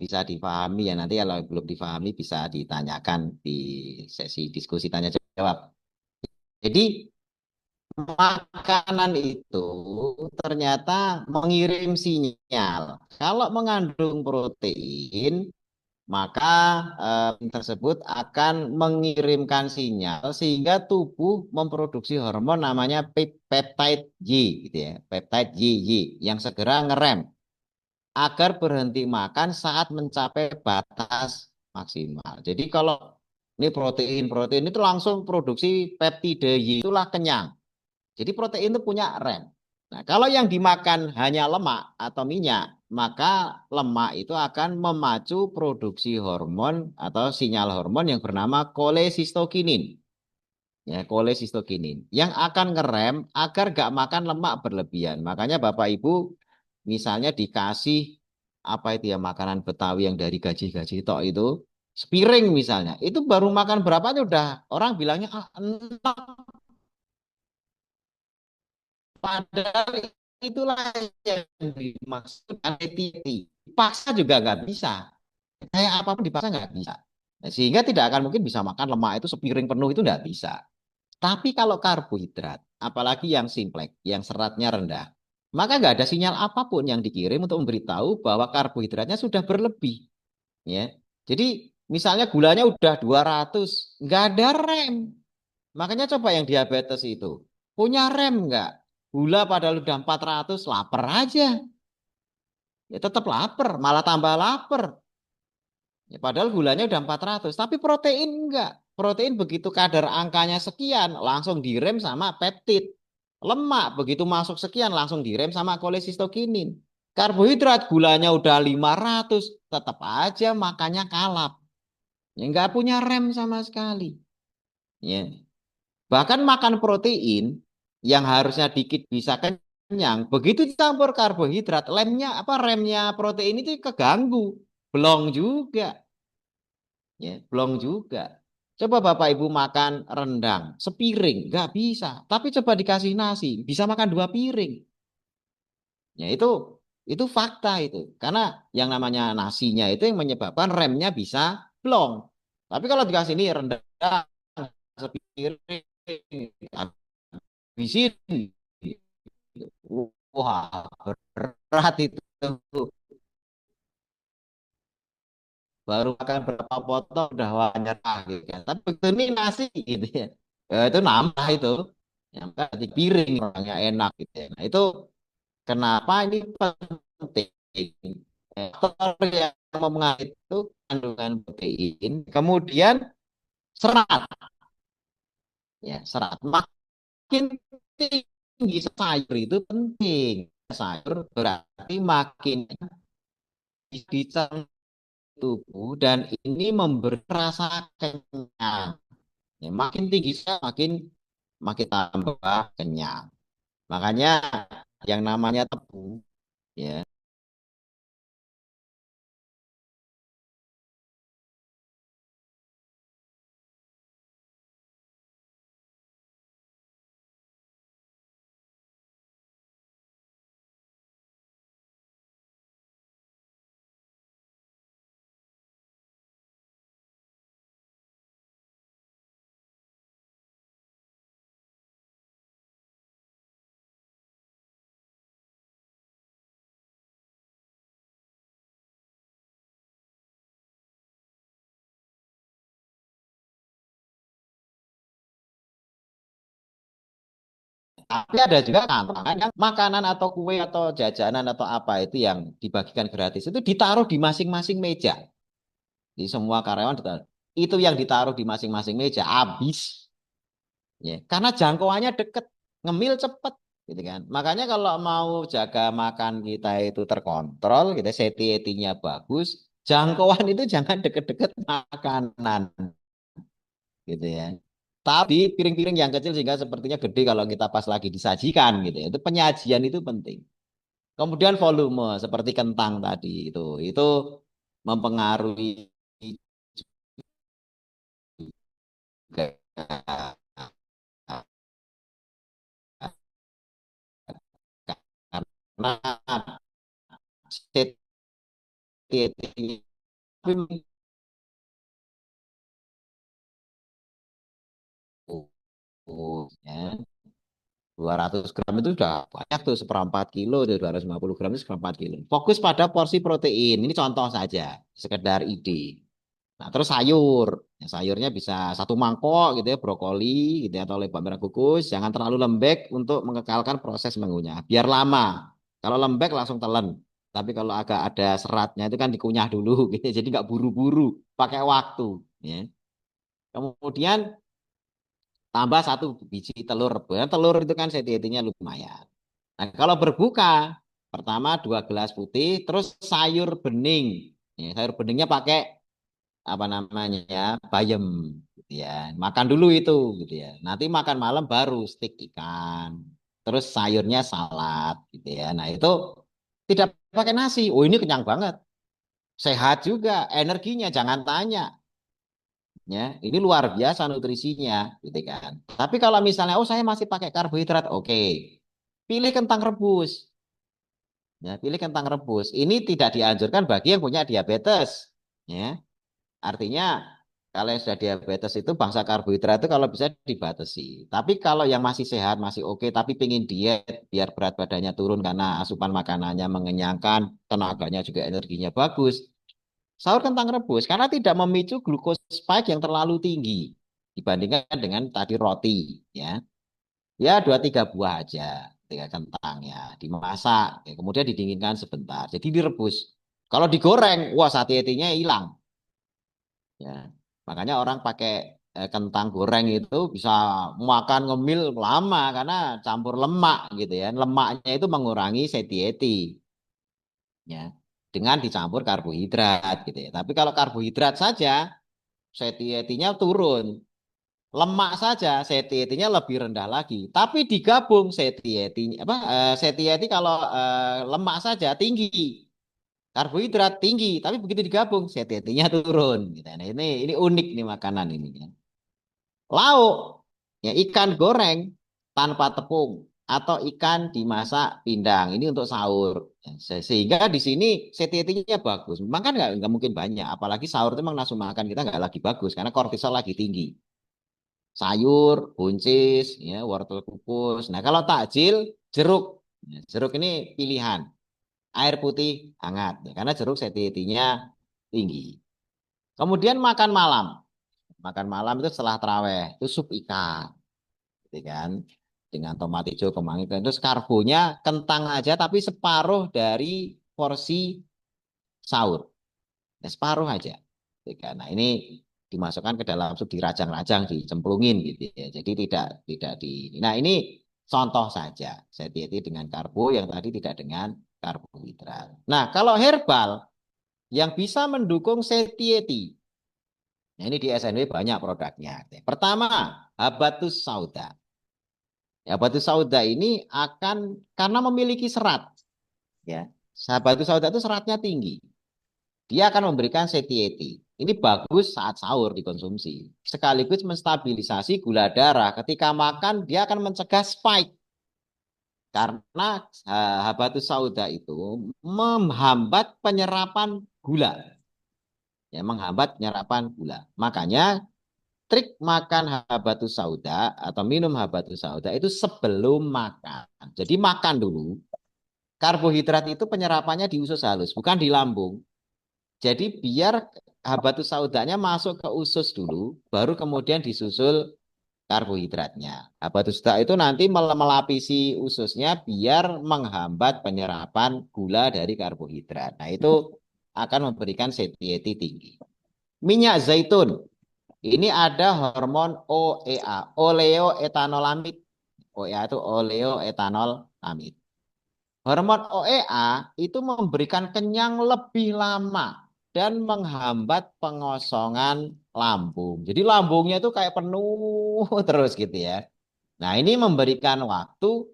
bisa difahami ya, nanti kalau belum difahami bisa ditanyakan di sesi diskusi tanya jawab. Jadi makanan itu ternyata mengirim sinyal. Kalau mengandung protein, maka tersebut akan mengirimkan sinyal sehingga tubuh memproduksi hormon namanya peptide Y, gitu ya, peptide Y yang segera ngerem agar berhenti makan saat mencapai batas maksimal. Jadi kalau ini protein itu langsung produksi peptide Y, itulah kenyang. Jadi protein itu punya rem. Nah, kalau yang dimakan hanya lemak atau minyak, maka lemak itu akan memacu produksi hormon atau sinyal hormon yang bernama kolesistokinin. Ya, kolesistokinin yang akan ngerem agar gak makan lemak berlebihan. Makanya Bapak Ibu misalnya dikasih apa itu ya makanan Betawi yang dari gaji-gaji tok itu, Sepiring misalnya, itu baru makan berapa aja udah orang bilangnya ah, enak. Padahal itulah yang dimaksud anti. Paksa juga nggak bisa. Kayak apapun dipaksa nggak bisa. Sehingga tidak akan mungkin bisa makan lemak itu sepiring penuh itu nggak bisa. Tapi kalau karbohidrat, apalagi yang simplek, yang seratnya rendah, maka nggak ada sinyal apapun yang dikirim untuk memberitahu bahwa karbohidratnya sudah berlebih. Ya, jadi misalnya gulanya udah 200, nggak ada rem. Makanya coba yang diabetes itu punya rem nggak? Gula padahal udah 400, lapar aja. Ya tetap lapar, malah tambah lapar. Ya, padahal gulanya udah 400, tapi protein enggak. Protein begitu kadar angkanya sekian, langsung direm sama peptid. Lemak begitu masuk sekian, langsung direm sama kolesistokinin. Karbohidrat gulanya udah 500, tetap aja makannya kalap. Ya, enggak punya rem sama sekali. Ya. Bahkan makan protein yang harusnya dikit bisa kenyang, begitu dicampur karbohidrat, remnya protein itu keganggu. Belum juga. Ya, belum juga. Coba Bapak Ibu makan rendang sepiring, nggak bisa. Tapi coba dikasih nasi, bisa makan 2 piring. Ya itu fakta itu. Karena yang namanya nasinya itu yang menyebabkan remnya bisa blong. Tapi kalau dikasih ini rendang sepiring, habisin. Wah, berat itu. Baru makan berapa potong udah wah nyerah gitu kan. Tapi begitu ini nasi gitu ya. Ya, itu nambah itu. Yang di piring orangnya enak gitu ya. Nah, itu kenapa ini penting. Faktor yang mempengaruhi itu kandungan protein, kemudian serat ya, serat makin tinggi sayur itu penting. Sayur berarti makin dicerna tubuh dan ini memberi rasa kenyang. Ya, makin tinggi saya makin makin tambah kenyang. Makanya yang namanya tepung ya tapi ada juga tantangan yang makanan atau kue atau jajanan atau apa itu yang dibagikan gratis itu ditaruh di masing-masing meja. Di semua karyawan ditaruh. Itu yang ditaruh di masing-masing meja habis ya. Karena jangkauannya deket, ngemil cepet gitu kan. Makanya kalau mau jaga makan kita itu terkontrol, kita satiety-nya bagus, jangkauan itu jangan deket-deket makanan gitu ya. Tapi piring-piring yang kecil sehingga sepertinya gede kalau kita pas lagi disajikan gitu ya. Itu penyajian itu penting. Kemudian volume seperti kentang tadi itu mempengaruhi juga karena satiety ya. 200 gram itu sudah banyak tuh seperempat kilo, 250 gram itu seperempat kilo. Fokus pada porsi protein. Ini contoh saja, sekedar ide. Nah, terus sayur. Ya, sayurnya bisa 1 mangkok gitu ya, brokoli gitu ya, atau lebat merah kukus. Jangan terlalu lembek untuk mengekalkan proses mengunyah. Biar lama. Kalau lembek langsung telan. Tapi kalau agak ada seratnya itu kan dikunyah dulu gitu. Jadi nggak buru-buru, pakai waktu. Ya. Kemudian tambah 1 biji telur rebus. Telur itu kan satiety-nya lumayan. Nah, kalau berbuka, pertama 2 gelas putih, terus sayur bening. Ya, sayur beningnya pakai apa namanya ya, bayam gitu ya. Makan dulu itu gitu ya. Nanti makan malam baru stik ikan. Terus sayurnya salad gitu ya. Nah, itu tidak pakai nasi. Oh, ini kenyang banget. Sehat juga, energinya jangan tanya. Ya, ini luar biasa nutrisinya, gitu kan. Tapi kalau misalnya, oh saya masih pakai karbohidrat, oke. Pilih kentang rebus. Ya, pilih kentang rebus. Ini tidak dianjurkan bagi yang punya diabetes. Ya, artinya kalau yang sudah diabetes itu bangsa karbohidrat itu kalau bisa dibatasi. Tapi kalau yang masih sehat, masih oke, tapi pengen diet biar berat badannya turun karena asupan makanannya mengenyangkan, tenaganya juga energinya bagus. Sahur kentang rebus karena tidak memicu glucose spike yang terlalu tinggi dibandingkan dengan tadi roti, ya. Ya, dua tiga buah aja, tiga kentang ya, dimasak, ya, kemudian didinginkan sebentar. Jadi direbus. Kalau digoreng, wah satietinya hilang. Ya, makanya orang pakai kentang goreng itu bisa makan ngemil lama karena campur lemak gitu ya. Lemaknya itu mengurangi satiety, ya, dengan dicampur karbohidrat gitu ya. Tapi kalau karbohidrat saja, satiety-nya turun. Lemak saja satiety-nya lebih rendah lagi. Tapi digabung satiety apa satiety kalau lemak saja tinggi, karbohidrat tinggi, tapi begitu digabung satiety-nya turun gitu. Nah, ini unik nih makanan ini ya. Lauk ya ikan goreng tanpa tepung atau ikan dimasak pindang ini untuk sahur. Ya, sehingga di sini satiety-nya bagus. Memang kan nggak mungkin banyak, apalagi sahur itu memang nafsu makan kita nggak lagi bagus karena kortisol lagi tinggi. Sayur, buncis, ya, wortel kukus. Nah, kalau takjil, jeruk. Nah, jeruk ini pilihan. Air putih hangat, ya, karena jeruk satiety-nya tinggi. Kemudian makan malam. Makan malam itu setelah taraweh, itu sup ikan, gitu kan. Dengan tomat hijau, kemangi, terus karbonya kentang aja, tapi separuh dari porsi sahur. Ya, separuh aja. Gitu kan. Nah, ini dimasukkan ke dalam sup dirajang-rajang, dicemplungin gitu ya. Jadi tidak di. Nah, ini contoh saja. Satiety dengan karbo yang tadi tidak dengan karbohidrat. Nah, kalau herbal yang bisa mendukung satiety. Nah, ini di SNW banyak produknya. Pertama, Habatus Sauda. Habatus Sauda ini akan karena memiliki serat, ya. Habatus Sauda itu seratnya tinggi. Dia akan memberikan satiety. Ini bagus saat sahur dikonsumsi. Sekaligus menstabilisasi gula darah. Ketika makan, dia akan mencegah spike. Karena habatus sauda itu menghambat penyerapan gula. Ya, menghambat penyerapan gula. Makanya trik makan habatus sauda atau minum habatus sauda itu sebelum makan. Jadi makan dulu. Karbohidrat itu penyerapannya di usus halus, bukan di lambung. Jadi biar habatus saudanya masuk ke usus dulu, baru kemudian disusul karbohidratnya. Habatus sauda itu nanti melapisi ususnya biar menghambat penyerapan gula dari karbohidrat. Nah, itu akan memberikan satiety tinggi. Minyak zaitun. Ini ada hormon OEA, oleoetanolamid. OEA itu oleoetanolamid. Hormon OEA itu memberikan kenyang lebih lama dan menghambat pengosongan lambung. Jadi lambungnya itu kayak penuh terus gitu ya. Nah, ini memberikan waktu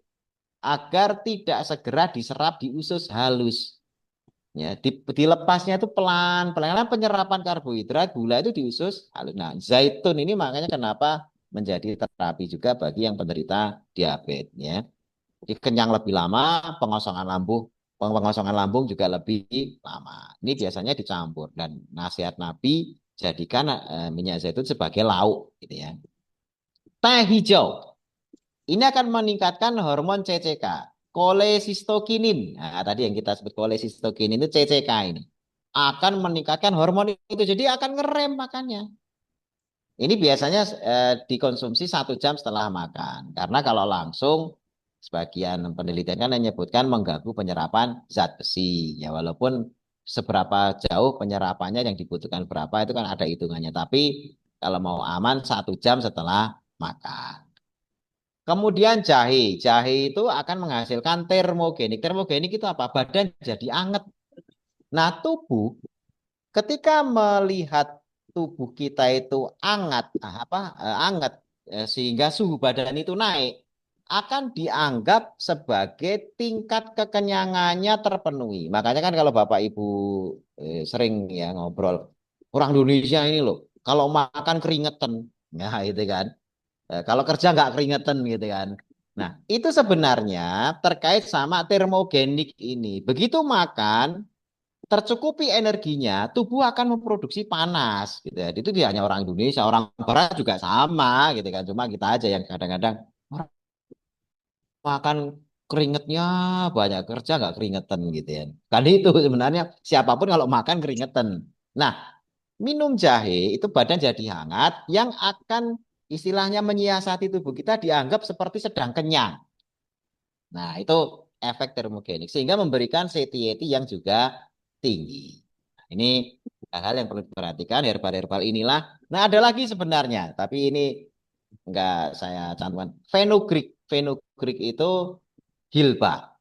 agar tidak segera diserap di usus halus. Ya, dilepasnya itu pelan-pelan. Karena penyerapan karbohidrat, gula itu di usus halus. Nah, zaitun ini makanya kenapa menjadi terapi juga bagi yang penderita diabetes ya. Jadi kenyang lebih lama, pengosongan lambung juga lebih lama. Ini biasanya dicampur dan nasihat Nabi jadikan minyak zaitun sebagai lauk gitu ya. Teh hijau ini akan meningkatkan hormon CCK, kolesistokinin. Nah, tadi yang kita sebut kolesistokinin itu CCK ini akan meningkatkan hormon itu. Jadi akan ngerem makannya. Ini biasanya dikonsumsi 1 jam setelah makan. Karena kalau langsung, sebagian penelitian kan menyebutkan mengganggu penyerapan zat besi. Ya walaupun seberapa jauh penyerapannya yang dibutuhkan berapa itu kan ada hitungannya. Tapi kalau mau aman 1 jam setelah makan. Kemudian jahe. Jahe itu akan menghasilkan termogenik. Termogenik itu apa? Badan jadi anget. Nah, tubuh ketika melihat tubuh kita itu hangat, hangat sehingga suhu badan itu naik, akan dianggap sebagai tingkat kekenyangannya terpenuhi. Makanya kan kalau Bapak Ibu sering ya ngobrol, orang Indonesia ini loh, kalau makan keringetan. Nah, itu kan. Kalau kerja nggak keringetan gitu kan. Nah, itu sebenarnya terkait sama termogenik ini. Begitu makan, tercukupi energinya, tubuh akan memproduksi panas gitu ya. Itu tidak hanya orang Indonesia, orang Barat juga sama gitu kan. Cuma kita aja yang kadang-kadang orang makan keringetnya banyak, kerja nggak keringetan gitu ya. Kan itu sebenarnya siapapun kalau makan keringetan. Nah, minum jahe itu badan jadi hangat yang akan istilahnya menyiasati tubuh kita dianggap seperti sedang kenyang. Nah, itu efek termogenik sehingga memberikan satiety yang juga tinggi. Nah, ini hal-hal yang perlu diperhatikan herbal-herbal inilah. Nah, ada lagi sebenarnya, tapi ini enggak saya cantumkan. Fenugreek, fenugreek itu hilba.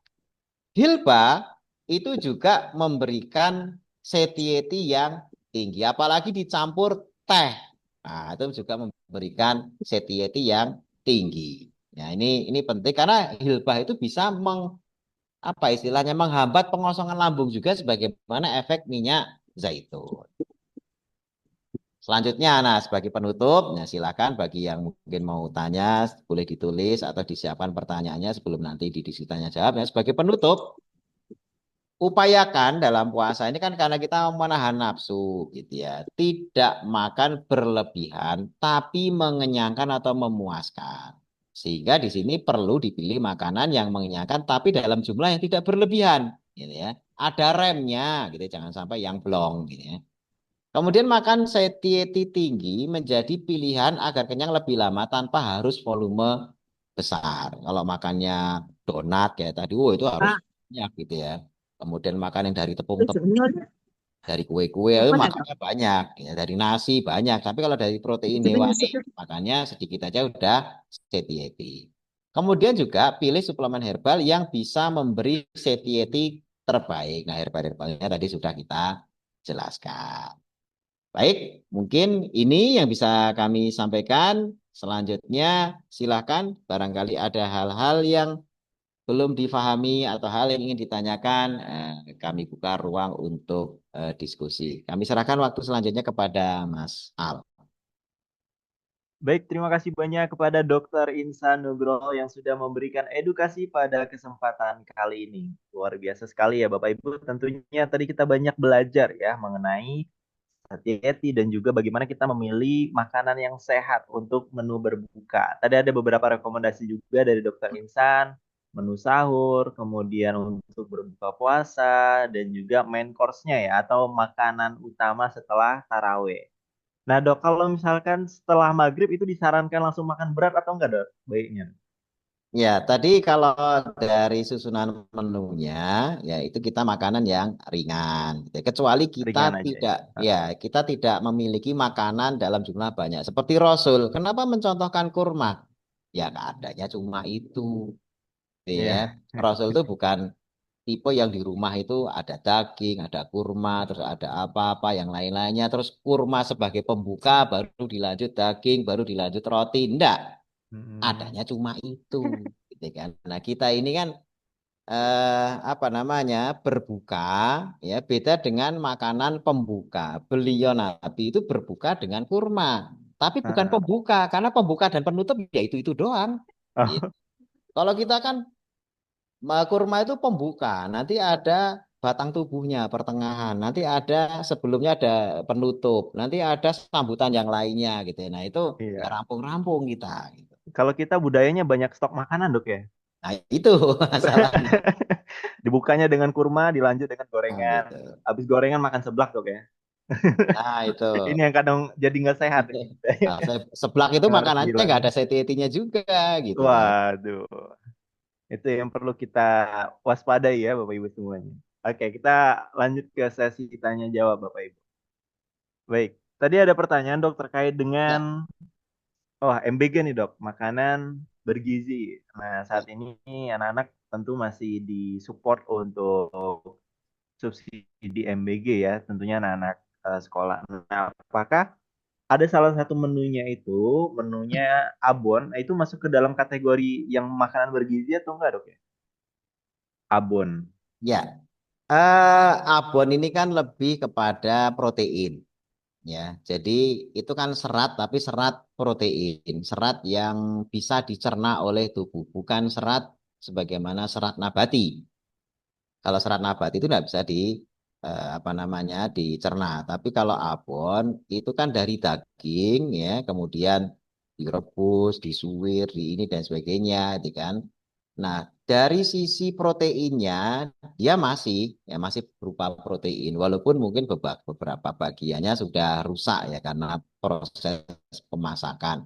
Hilba itu juga memberikan satiety yang tinggi, apalagi dicampur teh. Nah, itu juga memberikan satiety yang tinggi. Ya, ini penting karena hilbah itu bisa apa istilahnya menghambat pengosongan lambung juga sebagaimana efek minyak zaitun. Selanjutnya, nah sebagai penutup, nah silakan bagi yang mungkin mau tanya boleh ditulis atau disiapkan pertanyaannya sebelum nanti di diskusi tanya jawab. Ya, sebagai penutup, upayakan dalam puasa ini kan karena kita menahan nafsu gitu ya. Tidak makan berlebihan tapi mengenyangkan atau memuaskan. Sehingga di sini perlu dipilih makanan yang mengenyangkan tapi dalam jumlah yang tidak berlebihan gitu ya. Ada remnya gitu, jangan sampai yang blong gitu ya. Kemudian makan satiety tinggi menjadi pilihan agar kenyang lebih lama tanpa harus volume besar. Kalau makannya donat kayak tadi, oh itu harus Ah, banyak gitu ya. Kemudian makan yang dari tepung-tepung, tujuannya dari kue-kue, itu apa dah? makannya banyak. Ya, dari nasi banyak. Tapi kalau dari protein hewani, makannya sedikit aja udah satiety. Kemudian juga pilih suplemen herbal yang bisa memberi satiety terbaik. Nah, herbal-herbalnya tadi sudah kita jelaskan. Baik, mungkin ini yang bisa kami sampaikan. Selanjutnya, silakan barangkali ada hal-hal yang belum difahami atau hal yang ingin ditanyakan, kami buka ruang untuk diskusi. Kami serahkan waktu selanjutnya kepada Mas Al. Baik, terima kasih banyak kepada Dr. Insan Nugroho yang sudah memberikan edukasi pada kesempatan kali ini. Luar biasa sekali ya Bapak Ibu. Tentunya tadi kita banyak belajar ya mengenai hati-hati dan juga bagaimana kita memilih makanan yang sehat untuk menu berbuka. Tadi ada beberapa rekomendasi juga dari Dokter Insan, menu sahur, kemudian untuk berbuka puasa, dan juga main course-nya ya, atau makanan utama setelah taraweh. Nah dok, kalau misalkan setelah maghrib itu disarankan langsung makan berat atau enggak dok? Baiknya. Ya, tadi kalau dari susunan menunya, ya itu kita makanan yang ringan. Gitu. Kecuali kita Ringan aja ya. tidak, ya kita tidak memiliki makanan dalam jumlah banyak. Seperti Rasul, kenapa mencontohkan kurma? Ya adanya cuma itu. Ya, Iya. Rasul itu bukan tipe yang di rumah itu ada daging, ada kurma, terus ada apa-apa yang lain-lainnya. Terus kurma sebagai pembuka, baru dilanjut daging, baru dilanjut roti. Enggak, Hmm. adanya cuma itu. Gitu kan. Nah kita ini kan apa namanya berbuka ya beda dengan makanan pembuka. Beliau Nabi itu berbuka dengan kurma, tapi bukan Ah. pembuka karena pembuka dan penutup ya itu doang. Gitu. Oh, Kalau kita kan kurma itu pembuka, nanti ada batang tubuhnya, pertengahan, nanti ada sebelumnya ada penutup, nanti ada sambutan yang lainnya gitu. Ya. Nah itu nggak iya. rampung-rampung kita. Gitu. Kalau kita budayanya banyak stok makanan dok ya. Nah itu masalahnya. Dibukanya dengan kurma, dilanjut dengan Nah gorengan. gitu. Habis gorengan makan seblak dok ya. Nah itu. Ini yang kadang jadi nggak sehat. Nah, seblak itu Yang harus makanannya nggak dihilangin. ada satiety-nya juga gitu kan. Waduh, itu yang perlu kita waspadai ya Bapak Ibu semuanya. Oke, kita lanjut ke sesi tanya jawab Bapak Ibu. Baik, tadi ada pertanyaan dok terkait Ya, dengan MBG nih dok, makanan bergizi. Nah ya. saat ini anak-anak tentu masih disupport untuk subsidi MBG ya, tentunya anak-anak sekolah. Nah, apakah ada salah satu menunya itu, menunya abon, nah, itu masuk ke dalam kategori yang makanan bergizi atau enggak dok ya? Abon. Ya. Abon ini kan lebih kepada protein. ya. Jadi itu kan serat tapi serat protein, serat yang bisa dicerna oleh tubuh, bukan serat sebagaimana serat nabati. Kalau serat nabati itu tidak bisa apa namanya dicerna. Tapi kalau abon itu kan dari daging ya, kemudian direbus, disuwir, di ini dan sebagainya, gitu kan. Nah, dari sisi proteinnya dia masih berupa protein, walaupun mungkin beberapa bagiannya sudah rusak ya karena proses pemasakan.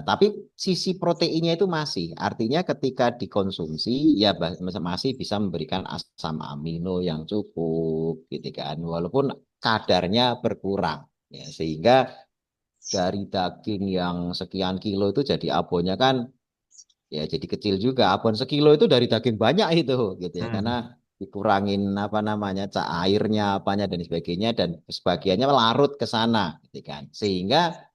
Tapi sisi proteinnya itu masih, artinya ketika dikonsumsi ya masih bisa memberikan asam amino yang cukup, gitu kan, walaupun kadarnya berkurang, ya, sehingga dari daging yang sekian kilo itu jadi abonnya kan ya jadi kecil juga. Abon sekilo itu dari daging banyak itu, gitu ya, karena Hmm. dikurangin apa namanya airnya, apanya dan sebagainya, dan sebagiannya larut ke sana, gitu kan, sehingga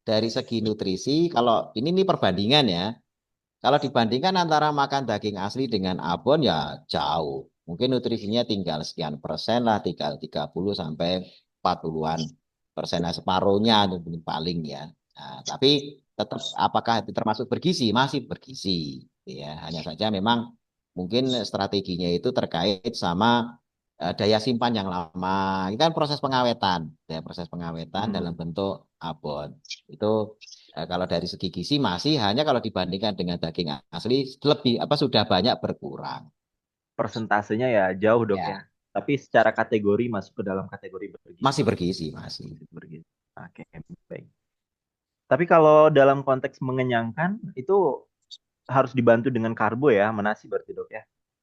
dari segi nutrisi, kalau ini nih perbandingan ya, kalau dibandingkan antara makan daging asli dengan abon ya jauh. Mungkin nutrisinya tinggal sekian persen lah, tinggal 30 sampai 40-an persen, nah, separuhnya itu paling ya. Nah, tapi tetap apakah itu termasuk bergizi? Masih bergizi, ya. Hanya saja memang mungkin strateginya itu terkait sama daya simpan yang lama. Ini kan proses pengawetan, ya, proses pengawetan dalam Hmm. bentuk abon. Itu kalau dari segi gizi masih, hanya kalau dibandingkan dengan daging asli lebih apa sudah banyak berkurang. Persentasenya ya jauh dok ya. Ya, Tapi secara kategori masuk ke dalam kategori bergizi. masih bergizi masih. Masih bergizi. Oke, baik. Tapi kalau dalam konteks mengenyangkan itu harus dibantu dengan karbo ya, sama nasi berarti dok ya.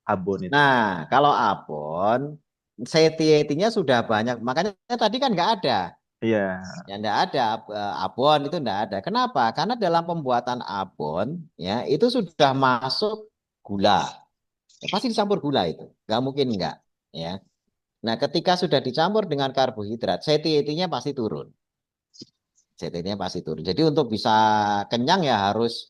Abon itu. Nah, kalau abon, satiety-nya sudah banyak. Makanya tadi kan nggak ada. Iya. Ya nggak ada abon itu nggak ada. Kenapa? Karena dalam pembuatan abon ya itu sudah masuk gula. Ya, pasti dicampur gula itu. Nggak mungkin nggak. Ya. Nah, ketika sudah dicampur dengan karbohidrat, satiety-nya pasti turun. Satiety-nya pasti turun. Jadi untuk bisa kenyang ya harus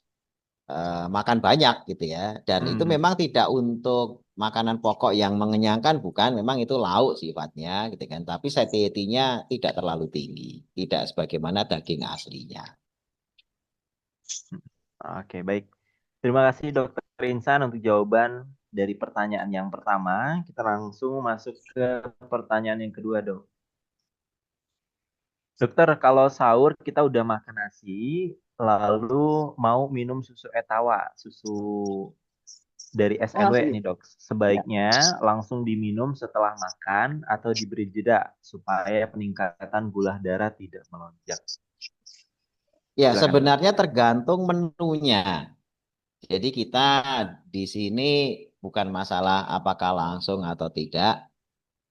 makan banyak gitu ya. Dan itu Hmm. memang tidak untuk makanan pokok yang mengenyangkan, bukan. Memang itu lauk sifatnya gitu kan. Tapi satiety-nya tidak terlalu tinggi. Tidak sebagaimana daging aslinya. Oke, baik. Terima kasih Dokter Insan untuk jawaban dari pertanyaan yang pertama. Kita langsung masuk ke pertanyaan yang kedua, Dok. Dokter, kalau sahur kita udah makan nasi, lalu mau minum susu etawa, susu dari SLW nih, Dok. Ya. Sebaiknya langsung diminum setelah makan atau diberi jeda supaya peningkatan gula darah tidak melonjak. Ya, Silakan, Dok. sebenarnya tergantung menunya. Jadi kita di sini bukan masalah apakah langsung atau tidak,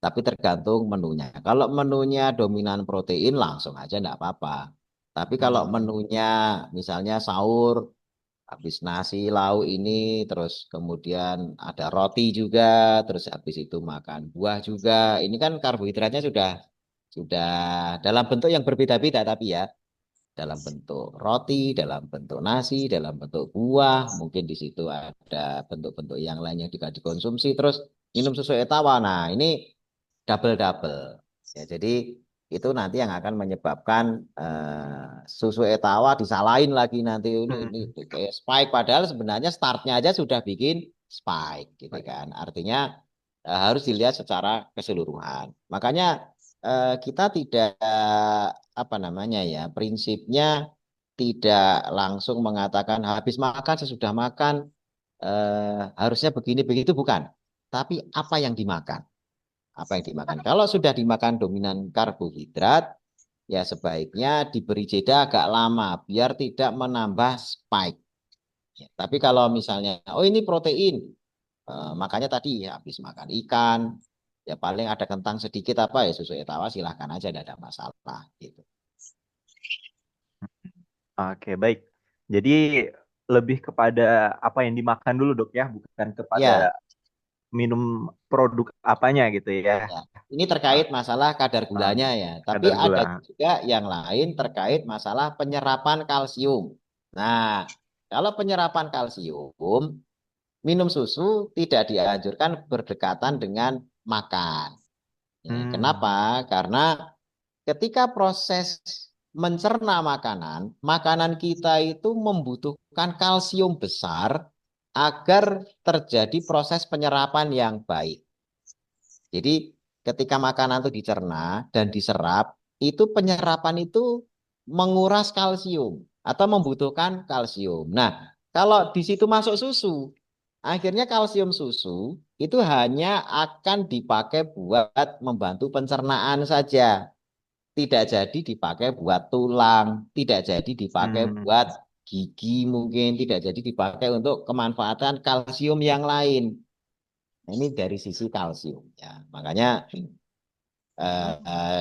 tapi tergantung menunya. Kalau menunya dominan protein langsung aja enggak apa-apa. Tapi kalau Hmm. menunya misalnya sahur, habis nasi, lauk ini, terus kemudian ada roti juga, terus habis itu makan buah juga. Ini kan karbohidratnya sudah dalam bentuk yang berbeda-beda tapi ya, dalam bentuk roti, dalam bentuk nasi, dalam bentuk buah, mungkin di situ ada bentuk-bentuk yang lain yang juga dikonsumsi, terus minum susu etawa. Nah, ini double-double. Ya, jadi itu nanti yang akan menyebabkan susu etawa disalahin lagi nanti ini Hmm. kayak spike, padahal sebenarnya startnya aja sudah bikin spike gitu Baik. kan. Artinya harus dilihat secara keseluruhan. Makanya kita tidak apa namanya ya, prinsipnya tidak langsung mengatakan habis makan sesudah makan harusnya begini begitu, bukan. Tapi apa yang dimakan? Apa yang dimakan? Kalau sudah dimakan dominan karbohidrat, ya sebaiknya diberi jeda agak lama biar tidak menambah spike. Ya, tapi kalau misalnya, oh ini protein, makanya tadi ya, habis makan ikan, ya paling ada kentang sedikit apa ya susu etawa silahkan aja, tidak ada masalah gitu. Oke, baik. Jadi lebih kepada apa yang dimakan dulu, Dok ya, bukan kepada Ya, minum produk apanya gitu ya. ya. Ini Ah, terkait masalah kadar ah, gulanya ya, tapi kadar ada gula. juga yang lain terkait masalah penyerapan kalsium. Nah, kalau penyerapan kalsium, minum susu tidak dianjurkan berdekatan dengan makan. Ya, kenapa? Hmm. Karena ketika proses mencerna makanan, makanan kita itu membutuhkan kalsium besar agar terjadi proses penyerapan yang baik. Jadi ketika makanan itu dicerna dan diserap, itu penyerapan itu menguras kalsium atau membutuhkan kalsium. Nah, kalau di situ masuk susu, akhirnya kalsium susu itu hanya akan dipakai buat membantu pencernaan saja. Tidak jadi dipakai buat tulang, tidak jadi dipakai Hmm. buat gigi mungkin, tidak jadi dipakai untuk kemanfaatan kalsium yang lain. Nah, ini dari sisi kalsium ya. Makanya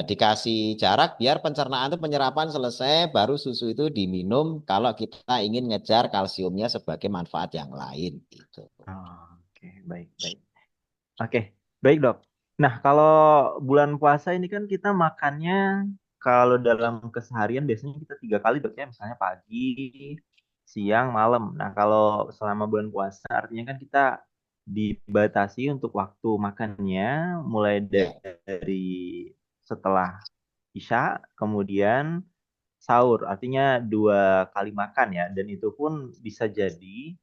dikasih jarak biar pencernaan itu penyerapan selesai, baru susu itu diminum kalau kita ingin ngejar kalsiumnya sebagai manfaat yang lain gitu. Oh, oke, baik, baik. Oke, baik dok. Nah, kalau bulan puasa ini kan kita makannya kalau dalam keseharian biasanya kita 3 kali dok ya, misalnya pagi, siang, malam. Nah, kalau selama bulan puasa artinya kan kita dibatasi untuk waktu makannya mulai Ya, dari setelah Isya, kemudian sahur. Artinya 2 kali makan ya, dan itu pun bisa jadi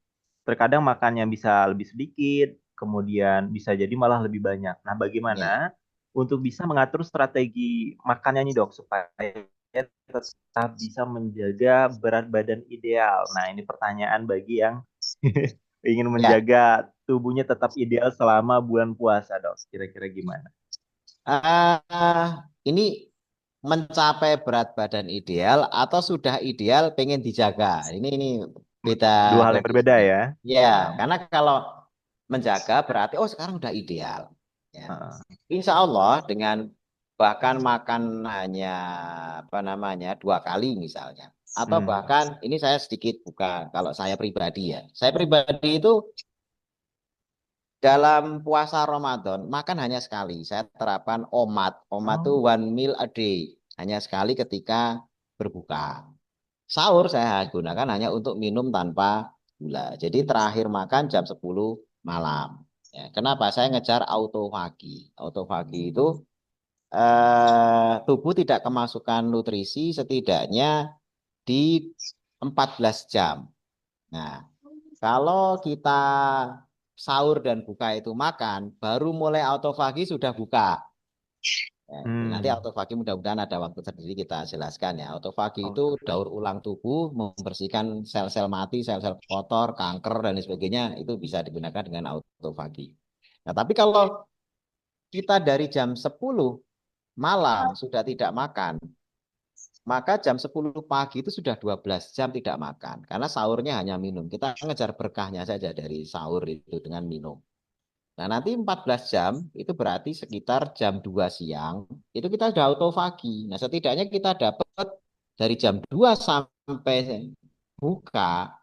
terkadang makannya bisa lebih sedikit, kemudian bisa jadi malah lebih banyak. Nah, bagaimana ya. untuk bisa mengatur strategi makannya nih dok, supaya tetap bisa menjaga berat badan ideal. Nah, ini pertanyaan bagi yang ingin Ya, menjaga tubuhnya tetap ideal selama bulan puasa dok. Kira-kira gimana? ini mencapai berat badan ideal atau sudah ideal pengen dijaga. Ini beda 2 hal yang berbeda kondisinya. ya. Ya, Nah, karena kalau menjaga berarti oh sekarang udah ideal. Ya. heeh. Insya Allah dengan bahkan makan hanya apa namanya 2 kali misalnya, atau Hmm. bahkan ini saya sedikit buka kalau saya pribadi ya. Saya pribadi itu dalam puasa Ramadan makan hanya sekali. Saya terapkan OMAD. OMAD itu Oh. one meal a day. Hanya sekali ketika berbuka. Sahur saya gunakan hanya untuk minum tanpa gula. Jadi terakhir makan jam 10 malam. Ya, kenapa saya ngejar autofagi? Autofagi itu tubuh tidak kemasukan nutrisi setidaknya di 14 jam. Nah, kalau kita sahur dan buka itu makan, baru mulai autofagi sudah buka. Ya, nanti Hmm. autofagi mudah-mudahan ada waktu sendiri kita jelaskan ya. Autofagi itu Oke. daur ulang tubuh, membersihkan sel-sel mati, sel-sel kotor, kanker, dan lain sebagainya. Itu bisa digunakan dengan autofagi. Nah, tapi kalau kita dari jam 10 malam sudah tidak makan, maka jam 10 pagi itu sudah 12 jam tidak makan. Karena sahurnya hanya minum. Kita ngejar berkahnya saja dari sahur itu dengan minum. Nah, nanti 14 jam itu berarti sekitar jam 2 siang itu kita sudah autofagi. Nah, setidaknya kita dapat dari jam 2 sampai buka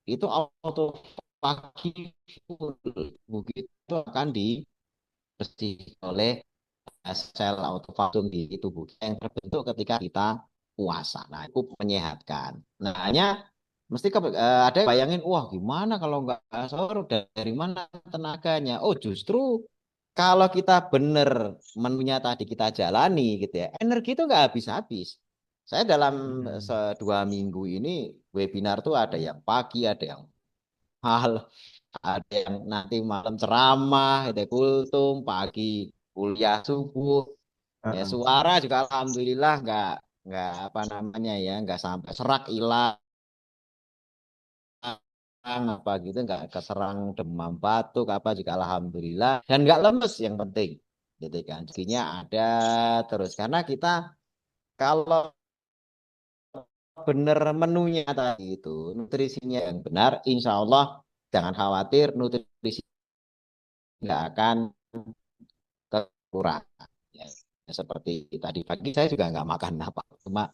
itu autofagi full. Begitu akan dibersihkan oleh sel autofagum di tubuh yang terbentuk ketika kita puasa. Nah, itu menyehatkan. Nah, hanya mesti ada yang bayangin, wah gimana kalau nggak sahur, dari mana tenaganya? Oh, justru kalau kita benar menunya tadi kita jalani gitu ya, energi itu nggak habis-habis. Saya dalam Hmm. 2 minggu ini webinar tuh ada yang pagi, ada yang mahal, ada yang nanti malam ceramah, ada kultum, pagi kuliah subuh. Ya Heeh. suara juga alhamdulillah nggak apa namanya ya nggak sampai serak hilang apa gitu nggak keserang demam batuk apa juga alhamdulillah dan nggak lemes yang penting gitu kan rezekinya ada terus karena kita kalau bener menunya tadi itu nutrisinya yang benar insya Allah jangan khawatir nutrisi nggak akan kurang ya, seperti tadi pagi saya juga nggak makan apa cuma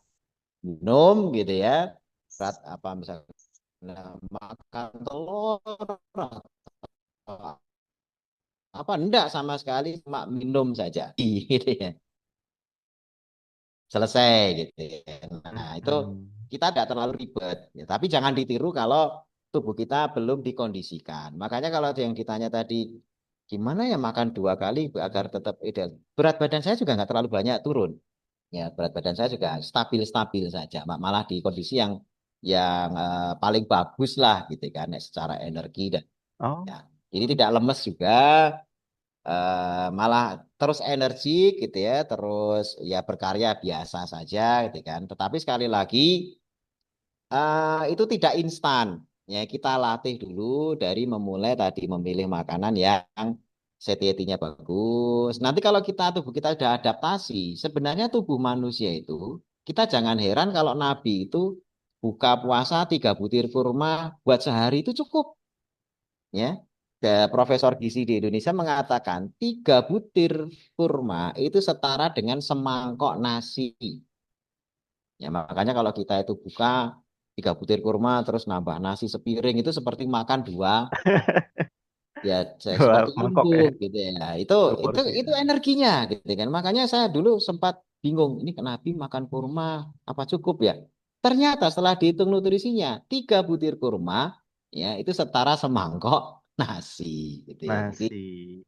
minum gitu ya berat apa misalnya makan telur atau apa enggak sama sekali cuma minum saja gitu ya selesai gitu ya. Nah itu Hmm. kita tidak terlalu ribet ya. Tapi jangan ditiru kalau tubuh kita belum dikondisikan makanya kalau ada yang ditanya tadi gimana ya makan 2 kali agar tetap ideal berat badan saya juga nggak terlalu banyak turun Ya, berat badan saya juga stabil-stabil saja, malah di kondisi yang paling bagus lah gitu kan, secara energi dan Oh, ya. Jadi tidak lemes juga, malah terus energi gitu ya, terus ya berkarya biasa saja gitu kan. Tetapi sekali lagi itu tidak instan. Ya, kita latih dulu dari memulai tadi memilih makanan yang satiety-nya bagus. Nanti kalau tubuh kita sudah adaptasi, sebenarnya tubuh manusia itu kita jangan heran kalau Nabi itu buka puasa 3 butir kurma buat sehari itu cukup. Ya, Profesor gizi di Indonesia mengatakan 3 butir kurma itu setara dengan semangkok nasi. Ya, makanya kalau kita itu buka 3 butir kurma terus nambah nasi sepiring itu seperti makan ya dua seperti mangkok ya, induk gitu ya. Itu dua itu porsi. itu energinya gitu kan. Makanya saya dulu sempat bingung, ini kenapa makan kurma apa cukup ya? Ternyata setelah dihitung nutrisinya, 3 butir kurma ya itu setara semangkok nasi gitu ya. Jadi Nasi.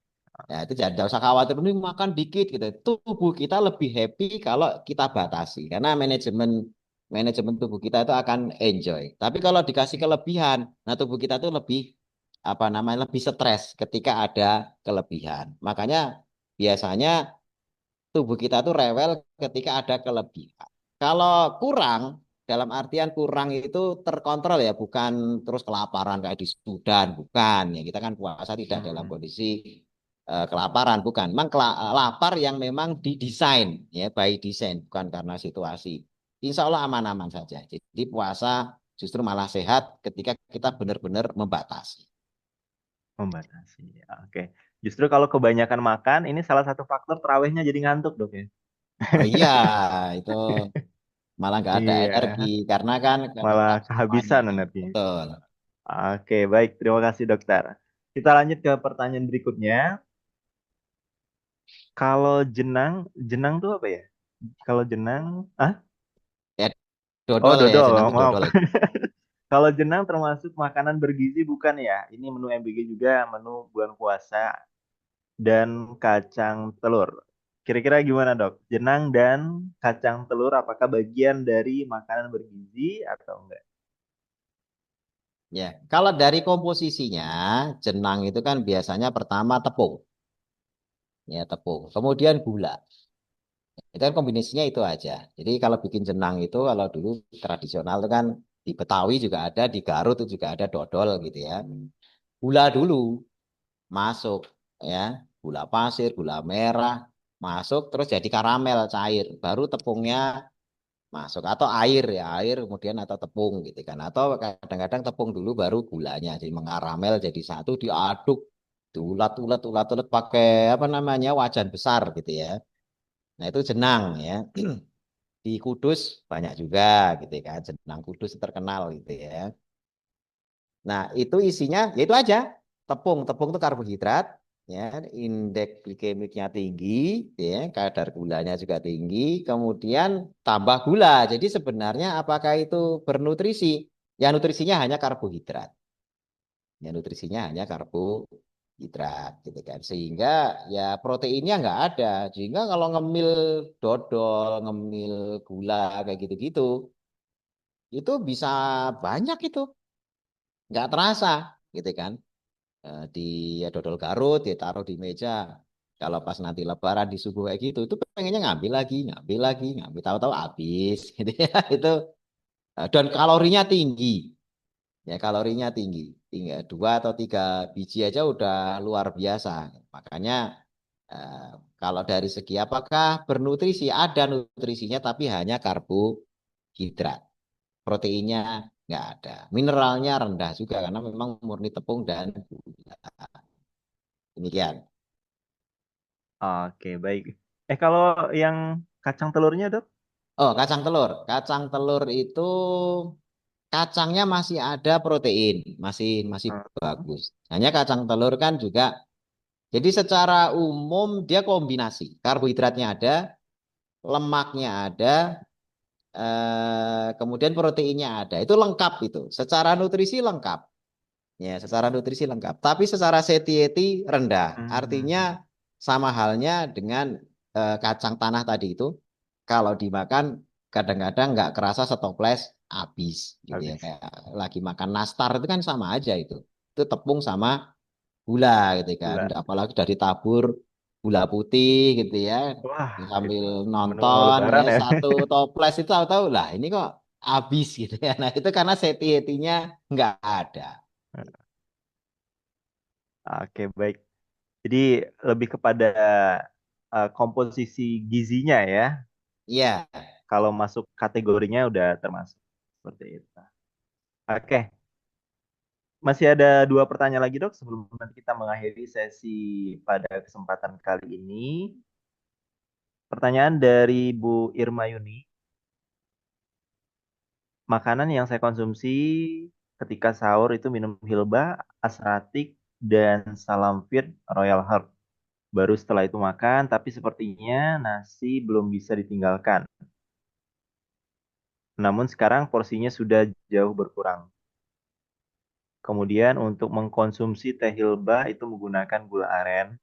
ya itu jangan usah khawatir ini makan dikit gitu. Tubuh kita lebih happy kalau kita batasi karena manajemen manajemen tubuh kita itu akan enjoy. Tapi kalau dikasih kelebihan, nah tubuh kita tuh lebih apa namanya lebih stres ketika ada kelebihan. Makanya biasanya tubuh kita tuh rewel ketika ada kelebihan. Kalau kurang, dalam artian kurang itu terkontrol ya, bukan terus kelaparan kayak di Sudan, bukan. Ya kita kan puasa tidak dalam Hmm. kondisi kelaparan, bukan. Memang lapar yang memang didesain ya, by design, bukan karena situasi. Insya Allah aman-aman saja. Jadi puasa justru malah sehat ketika kita benar-benar membatasi. Membatasi. Ya, oke. Justru kalau kebanyakan makan, ini salah satu faktor terawihnya jadi ngantuk, Dok ya. Oh iya, itu malah nggak ada energi Iya, karena kan malah kelengkap semuanya. kehabisan energinya. Betul. Oke, baik. Terima kasih, dokter. Kita lanjut ke pertanyaan berikutnya. Kalau jenang, jenang tuh apa ya? Kalau jenang, ah? Ya, Oh, dodol ya, dodol. jenang tuh Maaf. dodol itu. Kalau jenang termasuk makanan bergizi bukan ya? Ini menu MBG juga, menu bulan puasa dan kacang telur. Kira-kira gimana, Dok? Jenang dan kacang telur apakah bagian dari makanan bergizi atau enggak? Ya, kalau dari komposisinya, jenang itu kan biasanya pertama tepung, ya tepung. Kemudian gula. Itu kan kombinasinya itu aja. Jadi kalau bikin jenang itu kalau dulu tradisional itu kan di Betawi juga ada, di Garut itu juga ada dodol gitu ya. Gula dulu masuk ya, gula pasir, gula merah masuk terus jadi karamel cair. Baru tepungnya masuk atau air ya, air kemudian atau tepung gitu kan. Atau kadang-kadang tepung dulu baru gulanya jadi mengaramel jadi satu diaduk diulat-ulat pakai apa namanya wajan besar gitu ya. Nah, itu jenang ya. Di Kudus banyak juga gitu kan. Jenang Kudus terkenal gitu ya. Nah, itu isinya ya itu aja. Tepung, tepung itu karbohidrat ya, indeks glikemiknya tinggi ya, kadar gulanya juga tinggi, kemudian tambah gula. Jadi sebenarnya apakah itu bernutrisi? Ya nutrisinya hanya karbohidrat. Ya nutrisinya hanya karbohidrat gitu kan. Sehingga ya proteinnya nggak ada. Sehingga kalau ngemil dodol, ngemil gula kayak gitu-gitu, itu bisa banyak itu, nggak terasa gitu kan. Di ya dodol Garut ditaruh di meja. Kalau pas nanti Lebaran di subuh kayak gitu, itu pengennya ngambil lagi, ngambil lagi, ngambil tahu-tahu habis, gitu ya. Itu dan kalorinya tinggi, ya kalorinya tinggi, tinggal 2 atau 3 biji aja udah luar biasa. Makanya eh, kalau dari segi apakah bernutrisi, ada nutrisinya tapi hanya karbohidrat, proteinnya nggak ada, mineralnya rendah juga karena memang murni tepung dan gula. Demikian. Oke, baik. Kalau yang kacang telurnya, Dok? Oh, kacang telur. Kacang telur itu kacangnya masih ada protein, masih masih Hmm. bagus. Hanya kacang telur kan juga. Jadi secara umum dia kombinasi. Karbohidratnya ada, lemaknya ada, kemudian proteinnya ada. Itu lengkap itu. Secara nutrisi lengkap. Ya, secara nutrisi lengkap. Tapi secara satiety rendah. Hmm. Artinya sama halnya dengan kacang tanah tadi itu. kalau dimakan kadang-kadang nggak kerasa setoples habis gitu ya. Habis. Kayak lagi makan nastar itu kan sama aja itu. Itu tepung sama gula gitu kan. Gula. Apalagi udah ditabur gula putih gitu ya. Wah, Sambil itu menu mau nonton ya lebaran ya. satu toples itu tahu-tahu lah ini kok habis gitu ya. Nah itu karena satiety-nya nggak ada. Oke, baik. Jadi lebih kepada komposisi gizinya ya. Iya. Kalau masuk kategorinya udah termasuk seperti itu. Oke, masih ada dua pertanyaan lagi dok sebelum nanti kita mengakhiri sesi pada kesempatan kali ini. Pertanyaan dari Bu Irma Yuni. Makanan yang saya konsumsi ketika sahur itu minum Hilba, Asratik, dan Salam Fit Royal Herb. Baru setelah itu makan, tapi sepertinya nasi belum bisa ditinggalkan. Namun sekarang porsinya sudah jauh berkurang. Kemudian untuk mengkonsumsi teh Hilba itu menggunakan gula aren.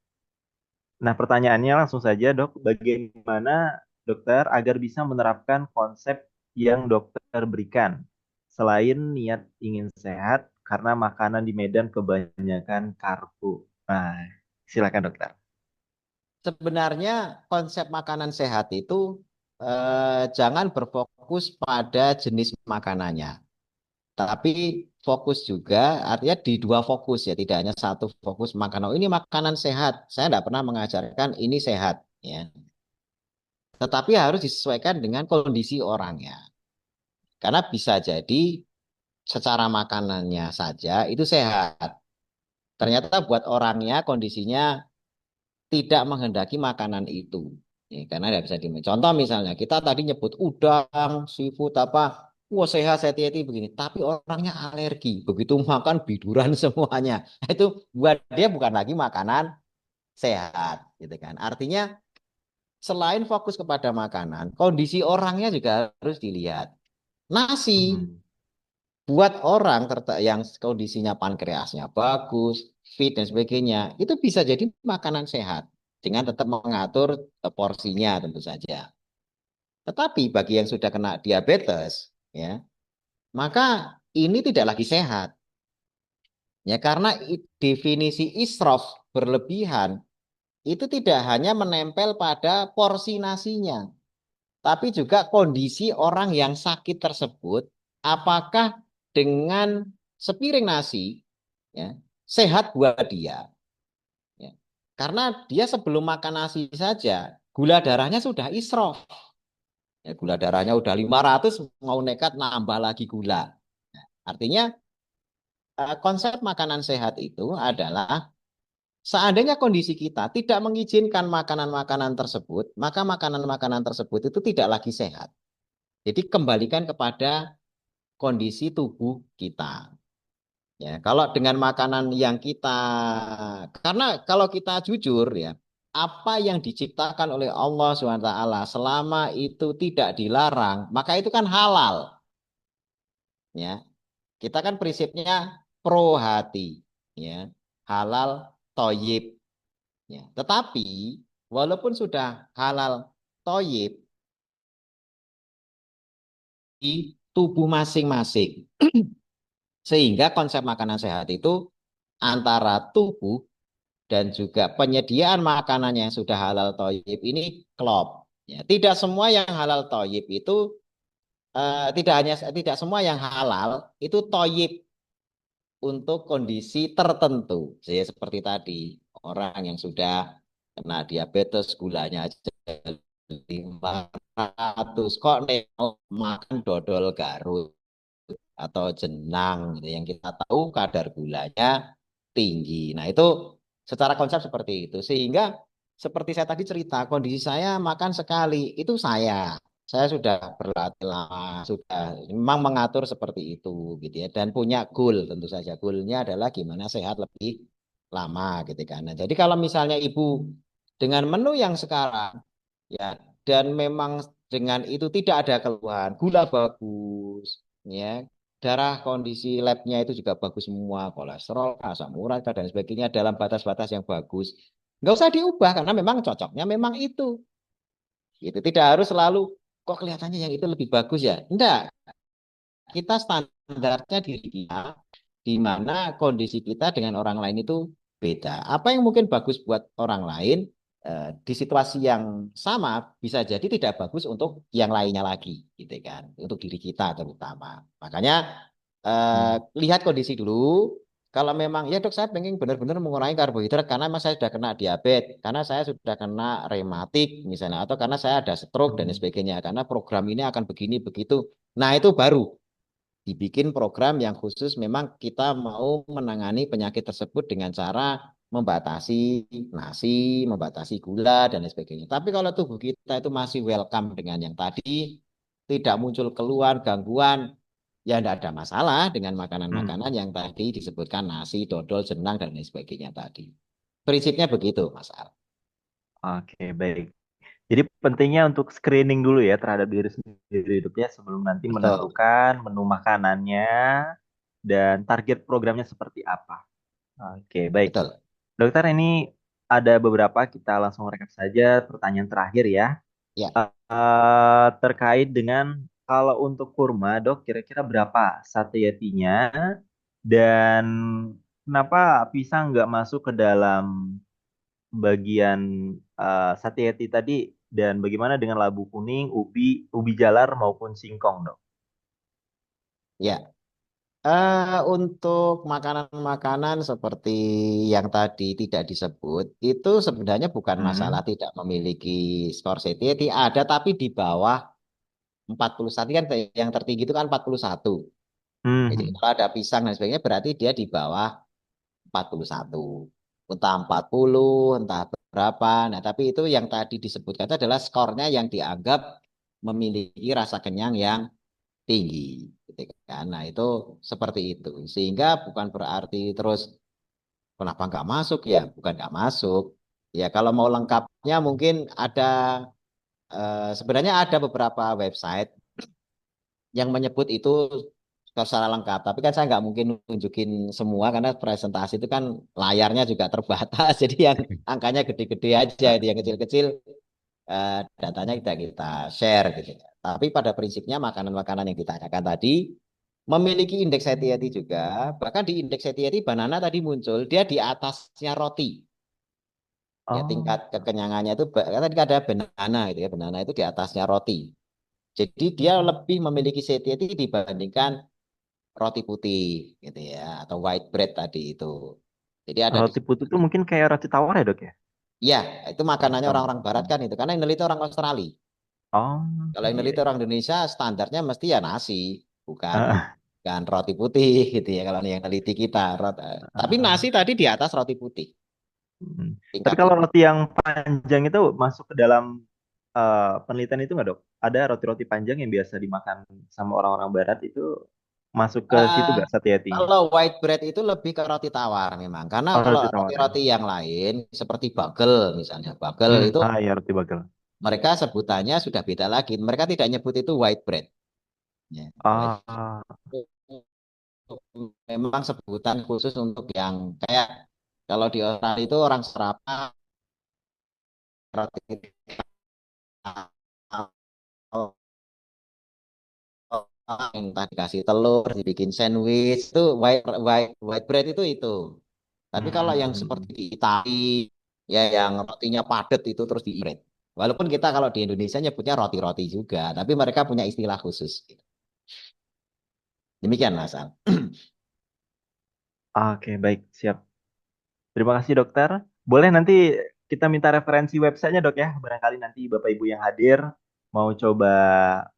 Nah, pertanyaannya langsung saja, Dok, bagaimana dokter agar bisa menerapkan konsep yang dokter berikan selain niat ingin sehat karena makanan di Medan kebanyakan karbo. Nah, silakan dokter. Sebenarnya konsep makanan sehat itu jangan berfokus pada jenis makanannya, tapi fokus juga artinya di dua fokus ya, tidak hanya satu fokus makanan. Oh, ini makanan sehat. Saya tidak pernah mengajarkan ini sehat ya. Tetapi harus disesuaikan dengan kondisi orangnya. Karena bisa jadi secara makanannya saja itu sehat. Ternyata buat orangnya kondisinya tidak menghendaki makanan itu. Ya, karena tidak bisa dimakan. Contoh misalnya, kita tadi nyebut udang, seafood apa, wah sehat, satiety begini. Tapi orangnya alergi. Begitu makan biduran semuanya. Itu buat dia bukan lagi makanan sehat. Gitu kan. Artinya selain fokus kepada makanan, kondisi orangnya juga harus dilihat. Nasi Hmm. buat orang yang kondisinya pankreasnya bagus, fit dan sebagainya, itu bisa jadi makanan sehat dengan tetap mengatur porsinya tentu saja. Tetapi bagi yang sudah kena diabetes, ya, maka ini tidak lagi sehat. Ya, karena definisi israf berlebihan itu tidak hanya menempel pada porsi nasinya, tapi juga kondisi orang yang sakit tersebut, apakah dengan sepiring nasi ya, sehat buat dia. Ya. Karena dia sebelum makan nasi saja, gula darahnya sudah israf. Ya, gula darahnya udah 500, mau nekat nambah lagi gula. Artinya konsep makanan sehat itu adalah seandainya kondisi kita tidak mengizinkan makanan-makanan tersebut, maka makanan-makanan tersebut itu tidak lagi sehat. Jadi kembalikan kepada kondisi tubuh kita. Ya, kalau dengan makanan yang kita, karena kalau kita jujur ya, apa yang diciptakan oleh Allah SWT selama itu tidak dilarang, maka itu kan halal. Ya, kita kan prinsipnya pro hati, ya, halal toyib. Ya, tetapi walaupun sudah halal toyib di tubuh masing-masing, sehingga konsep makanan sehat itu antara tubuh dan juga penyediaan makanan yang sudah halal toyib ini klop. Ya, tidak semua yang halal toyib itu tidak semua yang halal itu toyib untuk kondisi tertentu. Jadi seperti tadi orang yang sudah kena diabetes gulanya aja 500 kok nih makan dodol Garut atau jenang gitu, yang kita tahu kadar gulanya tinggi. Nah, itu secara konsep seperti itu. Sehingga seperti saya tadi cerita, kondisi saya makan sekali, itu saya sudah berlatih lama, sudah memang mengatur seperti itu gitu ya, dan punya goal tentu saja. Goalnya adalah gimana sehat lebih lama gitu kan. Nah, jadi kalau misalnya ibu dengan menu yang sekarang ya, dan memang dengan itu tidak ada keluhan, gula bagus, ya, darah kondisi labnya itu juga bagus semua, kolesterol, asam urat dan sebagainya dalam batas-batas yang bagus. Nggak usah diubah karena memang cocoknya memang itu. Itu tidak harus selalu kok kelihatannya yang itu lebih bagus ya. Enggak, kita standarnya diri kita, di mana kondisi kita dengan orang lain itu beda. Apa yang mungkin bagus buat orang lain di situasi yang sama bisa jadi tidak bagus untuk yang lainnya lagi, gitu kan? Untuk diri kita terutama. Makanya Hmm. lihat kondisi dulu. Kalau memang ya dok saya pengen benar-benar mengurangi karbohidrat karena memang saya sudah kena diabetes, karena saya sudah kena rematik misalnya, atau karena saya ada stroke dan Hmm. sebagainya, karena program ini akan begini begitu. Nah itu baru dibikin program yang khusus memang kita mau menangani penyakit tersebut dengan cara membatasi nasi, membatasi gula dan lain sebagainya. Tapi kalau tubuh kita itu masih welcome dengan yang tadi, tidak muncul keluhan, gangguan, ya tidak ada masalah dengan makanan-makanan Hmm. yang tadi disebutkan nasi, dodol, jenang dan lain sebagainya tadi. Prinsipnya begitu, Mas Al. Oke, baik. Jadi pentingnya untuk screening dulu ya terhadap diri sendiri hidupnya sebelum nanti Betul, menentukan menu makanannya dan target programnya seperti apa. Oke, baik. betul. Dokter, ini ada beberapa, kita langsung rekap saja pertanyaan terakhir ya. Ya, Terkait dengan kalau untuk kurma, dok, kira-kira berapa satietinya dan kenapa pisang nggak masuk ke dalam bagian satieti tadi dan bagaimana dengan labu kuning, ubi jalar maupun singkong, dok? ya. Untuk makanan-makanan seperti yang tadi tidak disebut, itu sebenarnya bukan masalah Hmm. tidak memiliki skor satiety, ada tapi di bawah 41 kan yang tertinggi itu kan 41. Jadi Hmm. kalau ada pisang dan sebagainya berarti dia di bawah 41. Entah 40, entah berapa. Nah, tapi itu yang tadi disebutkan itu adalah skornya yang dianggap memiliki rasa kenyang yang tinggi gitu kan. Nah, itu seperti itu. Sehingga bukan berarti terus kenapa nggak masuk ya, bukan nggak masuk. Ya kalau mau lengkapnya mungkin ada sebenarnya ada beberapa website yang menyebut itu secara lengkap. Tapi kan saya nggak mungkin nunjukin semua karena presentasi itu kan layarnya juga terbatas. Jadi yang angkanya gede-gede aja, itu yang kecil-kecil datanya kita share gitu ya. Tapi pada prinsipnya makanan-makanan yang ditanyakan tadi memiliki indeks satiety juga. Bahkan di indeks satiety banana tadi muncul, dia di atasnya roti. Ya Oh, tingkat kekenyangannya itu tadi ada banana gitu ya, banana itu di atasnya roti. Jadi dia lebih memiliki satiety dibandingkan roti putih gitu ya atau white bread tadi itu. Jadi ada di roti putih itu mungkin kayak roti tawar ya, dok ya? ya itu Roti makanannya tawar. orang-orang barat kan itu karena yang neliti orang Australia. Oh, Kalau yang iya, neliti iya. orang Indonesia standarnya mesti ya nasi, bukan Ah, bukan roti putih gitu ya kalau yang neliti kita. Tapi nasi ah. tadi di atas roti putih Hmm. Tapi tingkat kalau ini. roti yang panjang itu masuk ke dalam penelitian itu nggak, dok? Ada roti-roti panjang yang biasa dimakan sama orang-orang barat itu masuk ke situ Eh, nggak satietinya? kalau white bread itu lebih ke roti tawar memang. Karena Oh, kalau roti tawar ya. roti-roti yang lain seperti bagel misalnya, bagel itu Ya roti bagel. mereka sebutannya sudah beda lagi. Mereka tidak nyebut itu white bread. Ya, white Ah, memang sebutan khusus untuk yang kayak kalau di Australia itu orang serapan roti yang tadi kasih telur dibikin sandwich itu white bread itu. Tapi kalau yang seperti hmm. di Itali ya yang rotinya padat itu terus di bread. Walaupun kita kalau di Indonesia nyebutnya roti-roti juga, tapi mereka punya istilah khusus. Demikian Mas Al. Oke, baik, siap. Terima kasih, dokter. Boleh nanti kita minta referensi websitenya, dok ya. Barangkali nanti Bapak Ibu yang hadir mau coba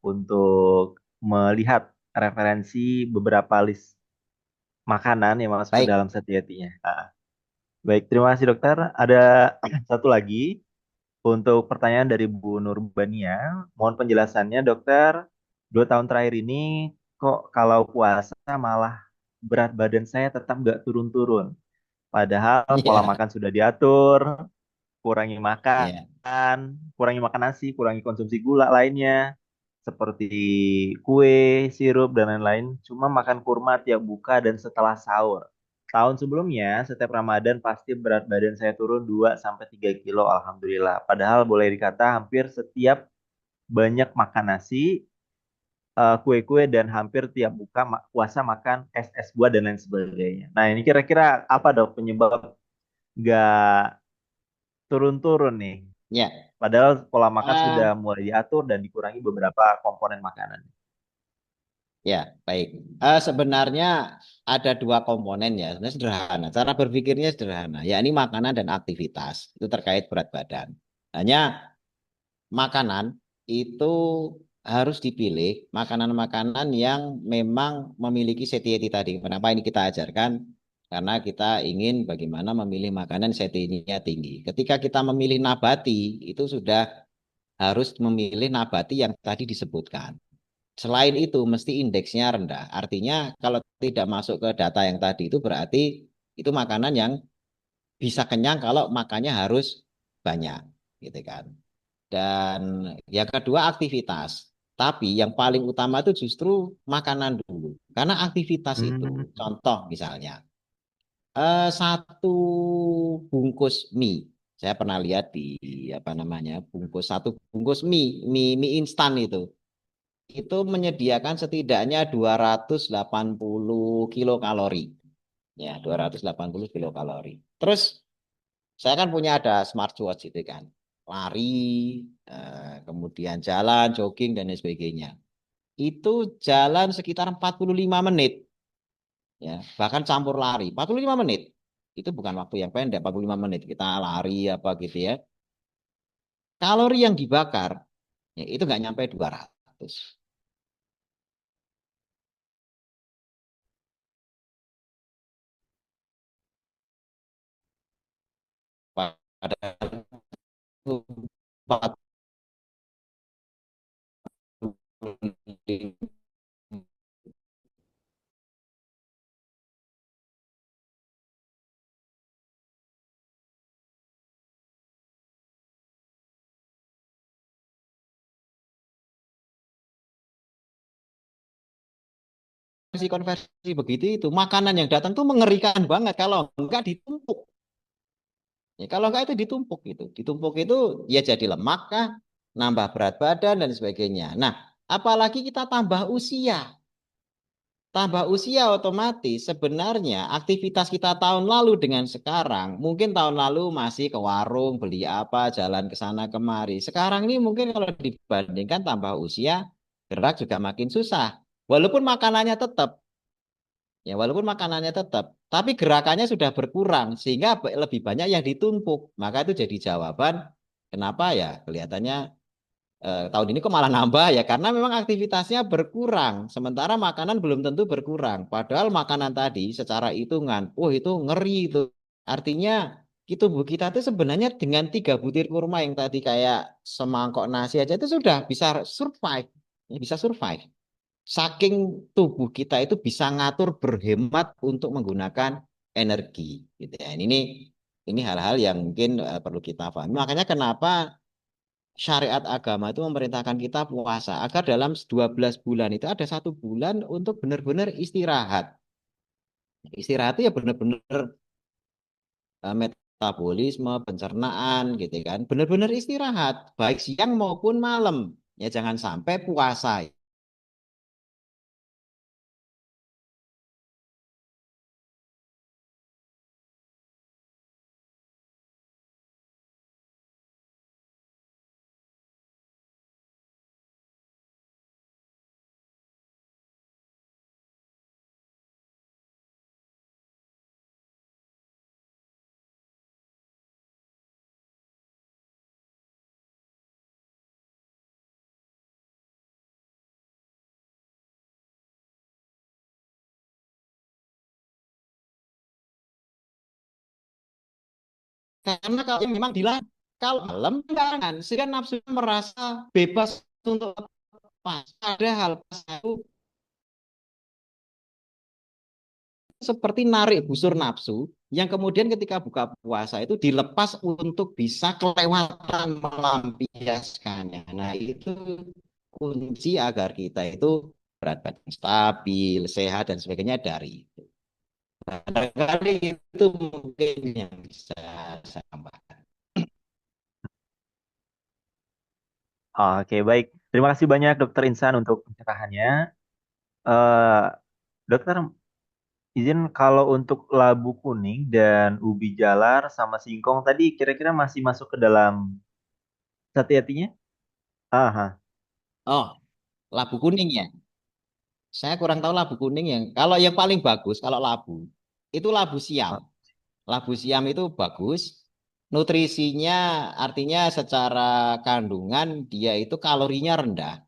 untuk melihat referensi beberapa list makanan yang masuk ke Baik, dalam setiatinya. Baik, terima kasih, dokter. Ada satu lagi untuk pertanyaan dari Bu Nurbania. Mohon penjelasannya, dokter. 2 tahun terakhir ini kok kalau puasa malah berat badan saya tetap nggak turun-turun. Padahal pola ya, makan sudah diatur, kurangi ya, makan, kurangi makan nasi, kurangi konsumsi gula lainnya, seperti kue, sirup, dan lain-lain. Cuma makan kurma tiap buka dan setelah sahur. tahun sebelumnya setiap Ramadan pasti berat badan saya turun 2 sampai 3 kilo alhamdulillah. Padahal boleh dikata hampir setiap banyak makan nasi, kue-kue dan hampir tiap buka puasa makan es buah dan lain sebagainya. Nah, ini kira-kira apa dok penyebab nggak turun-turun nih? Ya, Padahal pola makan sudah eh, mulai diatur dan dikurangi beberapa komponen makanan. ya, baik. Sebenarnya ada dua komponen ya, sebenarnya sederhana. Cara berpikirnya sederhana, yakni makanan dan aktivitas. Itu terkait berat badan. Hanya makanan itu harus dipilih makanan-makanan yang memang memiliki satiety tadi. Kenapa ini kita ajarkan? Karena kita ingin bagaimana memilih makanan satiety-nya tinggi. Ketika kita memilih nabati, itu sudah harus memilih nabati yang tadi disebutkan. Selain itu, mesti indeksnya rendah. Artinya, kalau tidak masuk ke data yang tadi itu berarti itu makanan yang bisa kenyang kalau makannya harus banyak, gitu kan. Dan yang kedua aktivitas. Tapi yang paling utama itu justru makanan dulu. Karena aktivitas itu, Hmm. contoh misalnya, satu bungkus mie. Saya pernah lihat di apa namanya satu bungkus mie instan itu menyediakan setidaknya 280 kilokalori. Ya, 280 kilokalori. Terus saya kan punya ada smartwatch itu kan. Lari, kemudian jalan, jogging, dan lain sebagainya. Itu jalan sekitar 45 menit. Ya, bahkan campur lari. 45 menit. Itu bukan waktu yang pendek, 45 menit. Kita lari apa gitu ya. Kalori yang dibakar, ya, itu nggak nyampe 200. Padahal itu 45 konversi begitu itu makanan yang datang tuh mengerikan banget kalau enggak ditumpuk. Ya, kalau enggak itu ditumpuk itu. Ditumpuk itu ya jadi lemak kah, nambah berat badan dan sebagainya. Nah, apalagi kita tambah usia. Tambah usia otomatis sebenarnya aktivitas kita tahun lalu dengan sekarang, mungkin tahun lalu masih ke warung, beli apa, jalan ke sana kemari. Sekarang ini mungkin kalau dibandingkan tambah usia, gerak juga makin susah. Walaupun makanannya tetap, ya, walaupun makanannya tetap, tapi gerakannya sudah berkurang sehingga lebih banyak yang ditumpuk. Maka itu jadi jawaban kenapa ya kelihatannya tahun ini kok malah nambah ya karena memang aktivitasnya berkurang. Sementara makanan belum tentu berkurang. Padahal makanan tadi secara hitungan, itu ngeri itu. Artinya tubuh kita itu sebenarnya dengan 3 butir kurma yang tadi kayak semangkok nasi aja itu sudah bisa survive. Ya, bisa survive. Saking tubuh kita itu bisa ngatur berhemat untuk menggunakan energi gitu ya. Ini hal-hal yang mungkin perlu kita pahami. Makanya kenapa syariat agama itu memerintahkan kita puasa agar dalam 12 bulan itu ada 1 bulan untuk benar-benar istirahat. Istirahat itu ya benar-benar metabolisme, pencernaan gitu kan. Benar-benar istirahat baik siang maupun malam. Ya jangan sampai puasa. Karena kalau memang dilarang, kalau malam jangan, sehingga nafsu merasa bebas untuk lepas. Padahal pas itu seperti narik busur nafsu yang kemudian ketika buka puasa itu dilepas untuk bisa kelewatan melampiaskannya. Nah, itu kunci agar kita itu berat badan stabil, sehat dan sebagainya dari itu. Barangkali itu mungkin yang bisa saya tambahkan. Oke, baik. Terima kasih banyak Dokter Insan untuk pencerahannya. Eh, Dokter, izin kalau untuk labu kuning dan ubi jalar sama singkong tadi kira-kira masih masuk ke dalam sati-hatinya? Aha. Oh, labu kuning ya. Saya kurang tahu labu kuning yang kalau yang paling bagus kalau labu itu labu siam. Ah, Labu siam itu bagus. Nutrisinya artinya secara kandungan dia itu kalorinya rendah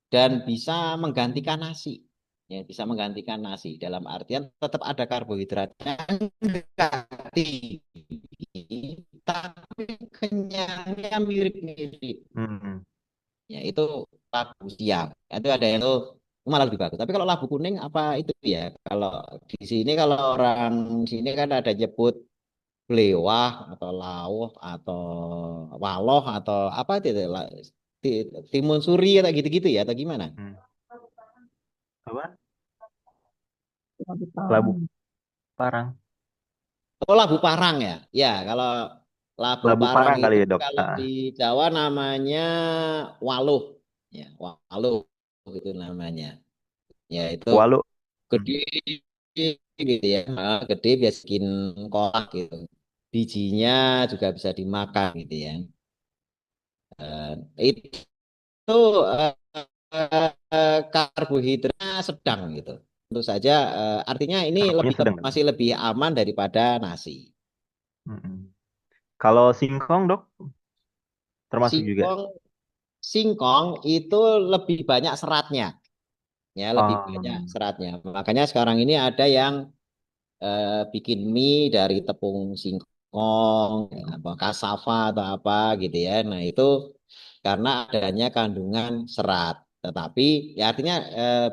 dan bisa menggantikan nasi. Ya, bisa menggantikan nasi. Dalam artian tetap ada karbohidratnya enggak tinggi, tapi kenyangnya mirip-mirip. hmm. Ya, itu labu siam. Itu ada yang itu malah lebih bagus. Tapi kalau labu kuning apa itu ya? Kalau di sini kalau orang sini kan ada nyebut belewah atau lawah atau waloh atau apa itu timun suri atau gitu-gitu ya atau gimana? Hmm. Apa? Labu Labu parang. parang. Oh, labu parang ya. Ya, kalau labu Labu parang parang kali itu ya, Dok. kalau di Jawa namanya waluh. Ya, waluh itu namanya. Ya, itu Walu. gede gitu ya. Gede biasa bikin kolak gitu. Bijinya juga bisa dimakan gitu ya. Itu eh, karbohidratnya sedang gitu. Tentu saja artinya ini Cakepnya lebih sedang. masih lebih aman daripada nasi. Mm-mm. Kalau singkong, Dok, termasuk juga. Singkong singkong itu lebih banyak seratnya, ya lebih banyak Oh. seratnya. Makanya sekarang ini ada yang bikin mie dari tepung singkong, ya, apa kasava atau apa gitu ya. Nah itu karena adanya kandungan serat. Tetapi ya artinya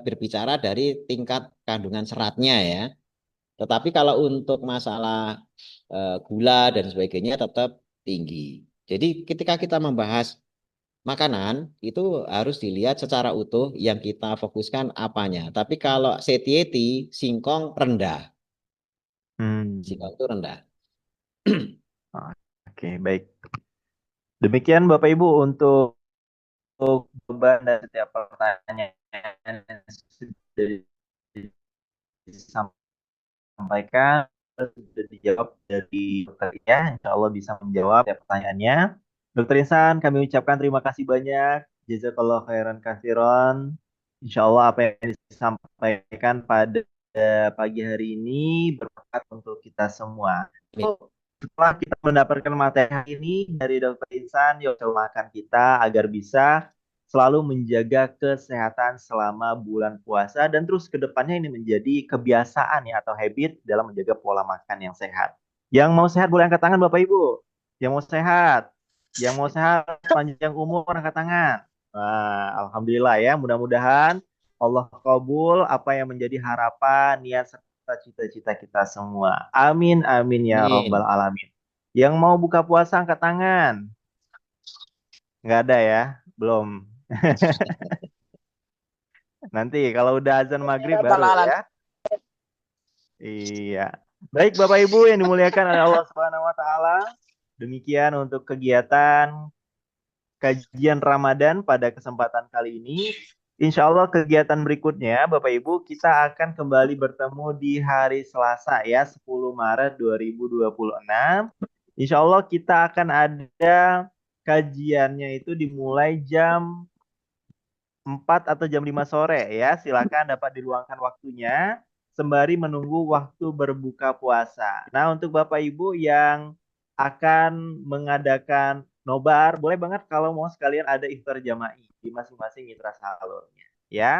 berbicara dari tingkat kandungan seratnya ya. Tetapi kalau untuk masalah gula dan sebagainya tetap tinggi. Jadi ketika kita membahas makanan itu harus dilihat secara utuh yang kita fokuskan apanya. Tapi kalau satiety singkong rendah, Hmm. singkong itu rendah. Oke, baik. Demikian Bapak Ibu untuk beban dan setiap pertanyaan yang sudah disampaikan sudah dijawab dari dokter ya. Insya Allah bisa menjawab setiap pertanyaannya. Dokter Insan, kami ucapkan terima kasih banyak. Jazakallah khairan kasiron. Insya Allah apa yang disampaikan pada pagi hari ini bermanfaat untuk kita semua. Setelah kita mendapatkan materi hari ini dari Dokter Insan, yuk usahakan kita agar bisa selalu menjaga kesehatan selama bulan puasa dan terus ke depannya ini menjadi kebiasaan ya atau habit dalam menjaga pola makan yang sehat. Yang mau sehat boleh angkat tangan Bapak Ibu. Yang mau sehat, yang mau sehat panjang umur angkat tangan. Wah, alhamdulillah ya, mudah-mudahan Allah kabul apa yang menjadi harapan, niat serta cita-cita kita semua. Amin, amin ya robbal Amin. alamin. Yang mau buka puasa angkat tangan. Nggak ada ya? Belum. Nanti kalau udah azan maghrib baru ya. Iya. Baik Bapak Ibu yang dimuliakan oleh Allah Subhanahu wa taala. Demikian untuk kegiatan kajian Ramadan pada kesempatan kali ini. Insya Allah kegiatan berikutnya Bapak Ibu kita akan kembali bertemu di hari Selasa ya 10 Maret 2026. Insya Allah kita akan ada kajiannya itu dimulai jam 4 atau jam 5 sore ya. Silakan dapat diluangkan waktunya sembari menunggu waktu berbuka puasa. Nah, untuk Bapak Ibu yang akan mengadakan nobar, boleh banget kalau mau sekalian ada iftar jama'i di masing-masing mitra salurnya ya.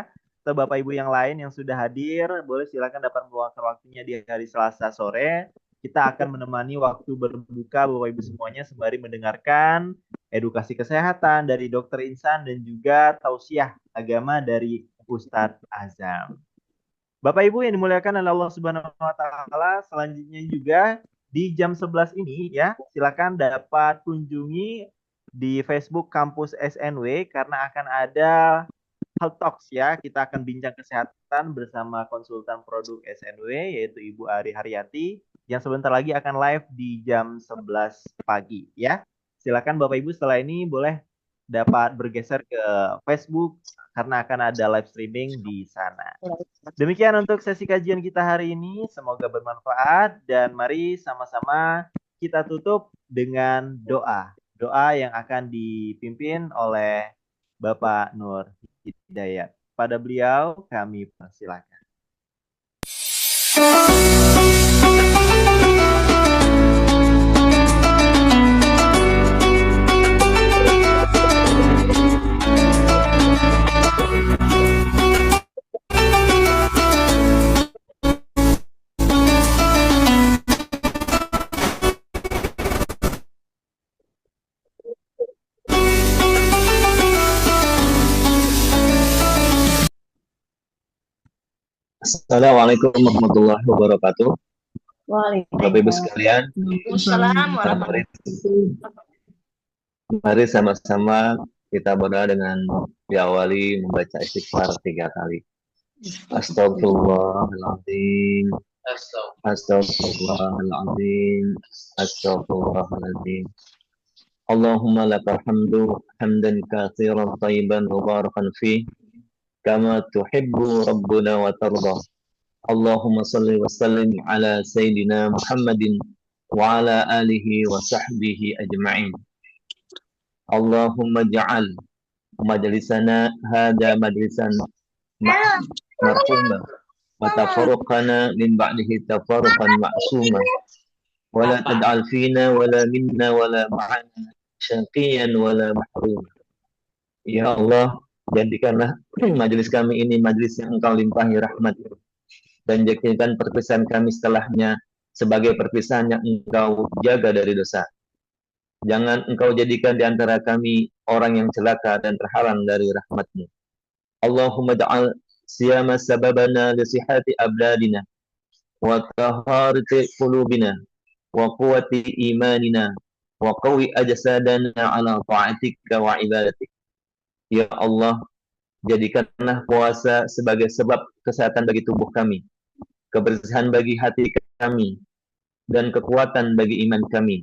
Atau Bapak Ibu yang lain yang sudah hadir, boleh silakan dapat meluangkan waktunya di hari Selasa sore. Kita akan menemani waktu berbuka Bapak Ibu semuanya sembari mendengarkan edukasi kesehatan dari Dokter Insan dan juga tausiah agama dari Ustadz Azam. Bapak Ibu yang dimuliakan oleh Allah Subhanahu wa taala, selanjutnya juga di jam 11 ini ya, silakan dapat kunjungi di Facebook Kampus SNW karena akan ada Health Talks ya. Kita akan bincang kesehatan bersama konsultan produk SNW yaitu Ibu Ari Haryati yang sebentar lagi akan live di jam 11 pagi ya. Silakan Bapak Ibu setelah ini boleh dapat bergeser ke Facebook karena akan ada live streaming di sana. Demikian untuk sesi kajian kita hari ini. Semoga bermanfaat dan mari sama-sama kita tutup dengan doa. Doa yang akan dipimpin oleh Bapak Nur Hidayat. Pada beliau kami persilakan. Assalamualaikum warahmatullahi wabarakatuh. Bapak Ibu sekalian, mari sama-sama kita berdoa dengan diawali membaca istighfar 3 kali. Astagfirullahaladzim, astagfirullahaladzim, astagfirullahaladzim. Allahumma lakal hamdu hamdan katsiran thayyiban mubarakan fih kama tuhibbu rabbuna wa tarda. Allahumma salli wa sallim ala sayyidina Muhammadin wa ala alihi wa sahbihi ajma'in. Allahumma ja'al majlisana hada majlisan marhuma wa tafarruqana min ba'dihi tafarruqan ma'suma wa la tad'al fina wa la minna wa la ma'ana syaqiyan wa la mahrum. Ya Allah, jadikanlah majelis kami ini majelis yang Engkau limpahi rahmat dan jadikan perpisahan kami setelahnya sebagai perpisahan yang Engkau jaga dari dosa. Jangan Engkau jadikan di antara kami orang yang celaka dan terhalang dari rahmat-Mu. Allahumma ja'al siyama sababana li sihhati abdadina wa taharati qulubina wa quwwati imanina wa qawi ajsadana ala ta'atika wa ibadatik. Ya Allah, jadikanlah puasa sebagai sebab kesehatan bagi tubuh kami, kebersihan bagi hati kami, dan kekuatan bagi iman kami.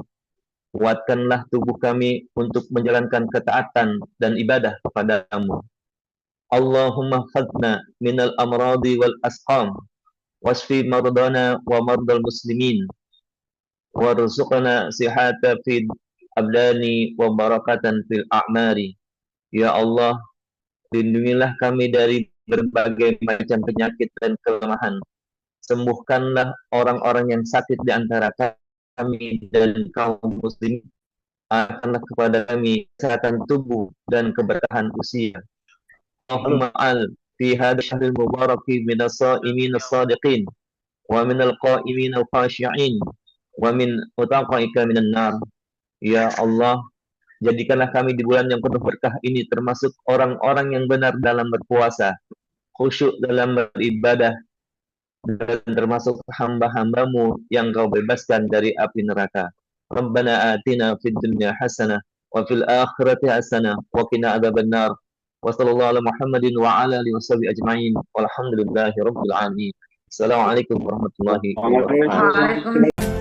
Kuatkanlah tubuh kami untuk menjalankan ketaatan dan ibadah kepadamu. Allahumma khadna minal amradi wal asqam, wasfi mardana wa mardal muslimin, warzuqna sihata fid abdani wa barakatan fil a'mari. Ya Allah, lindungilah kami dari berbagai macam penyakit dan kelemahan. Sembuhkanlah orang-orang yang sakit di antara kami dan kaum muslim. Akanlah kepada kami kesehatan tubuh dan keberkahan usia. Allahumma al fi hadha syahril mubaraki minas sa'imin as-sadiqin wa minal qa'imin al-khashi'in wa min utaqaika minan nar. Ya Allah, jadikanlah kami di bulan yang penuh berkah ini termasuk orang-orang yang benar dalam berpuasa, khusyuk dalam beribadah, dan termasuk hamba-hambamu yang Kau bebaskan dari api neraka. Rabbana atina fid dunya hasanah wa fil akhirati hasanah wa qina adzabannar. Wa sallallahu ala Muhammadin wa ala alihi washabihi ajma'in. Walhamdulillahi rabbil alamin. Assalamualaikum warahmatullahi wabarakatuh.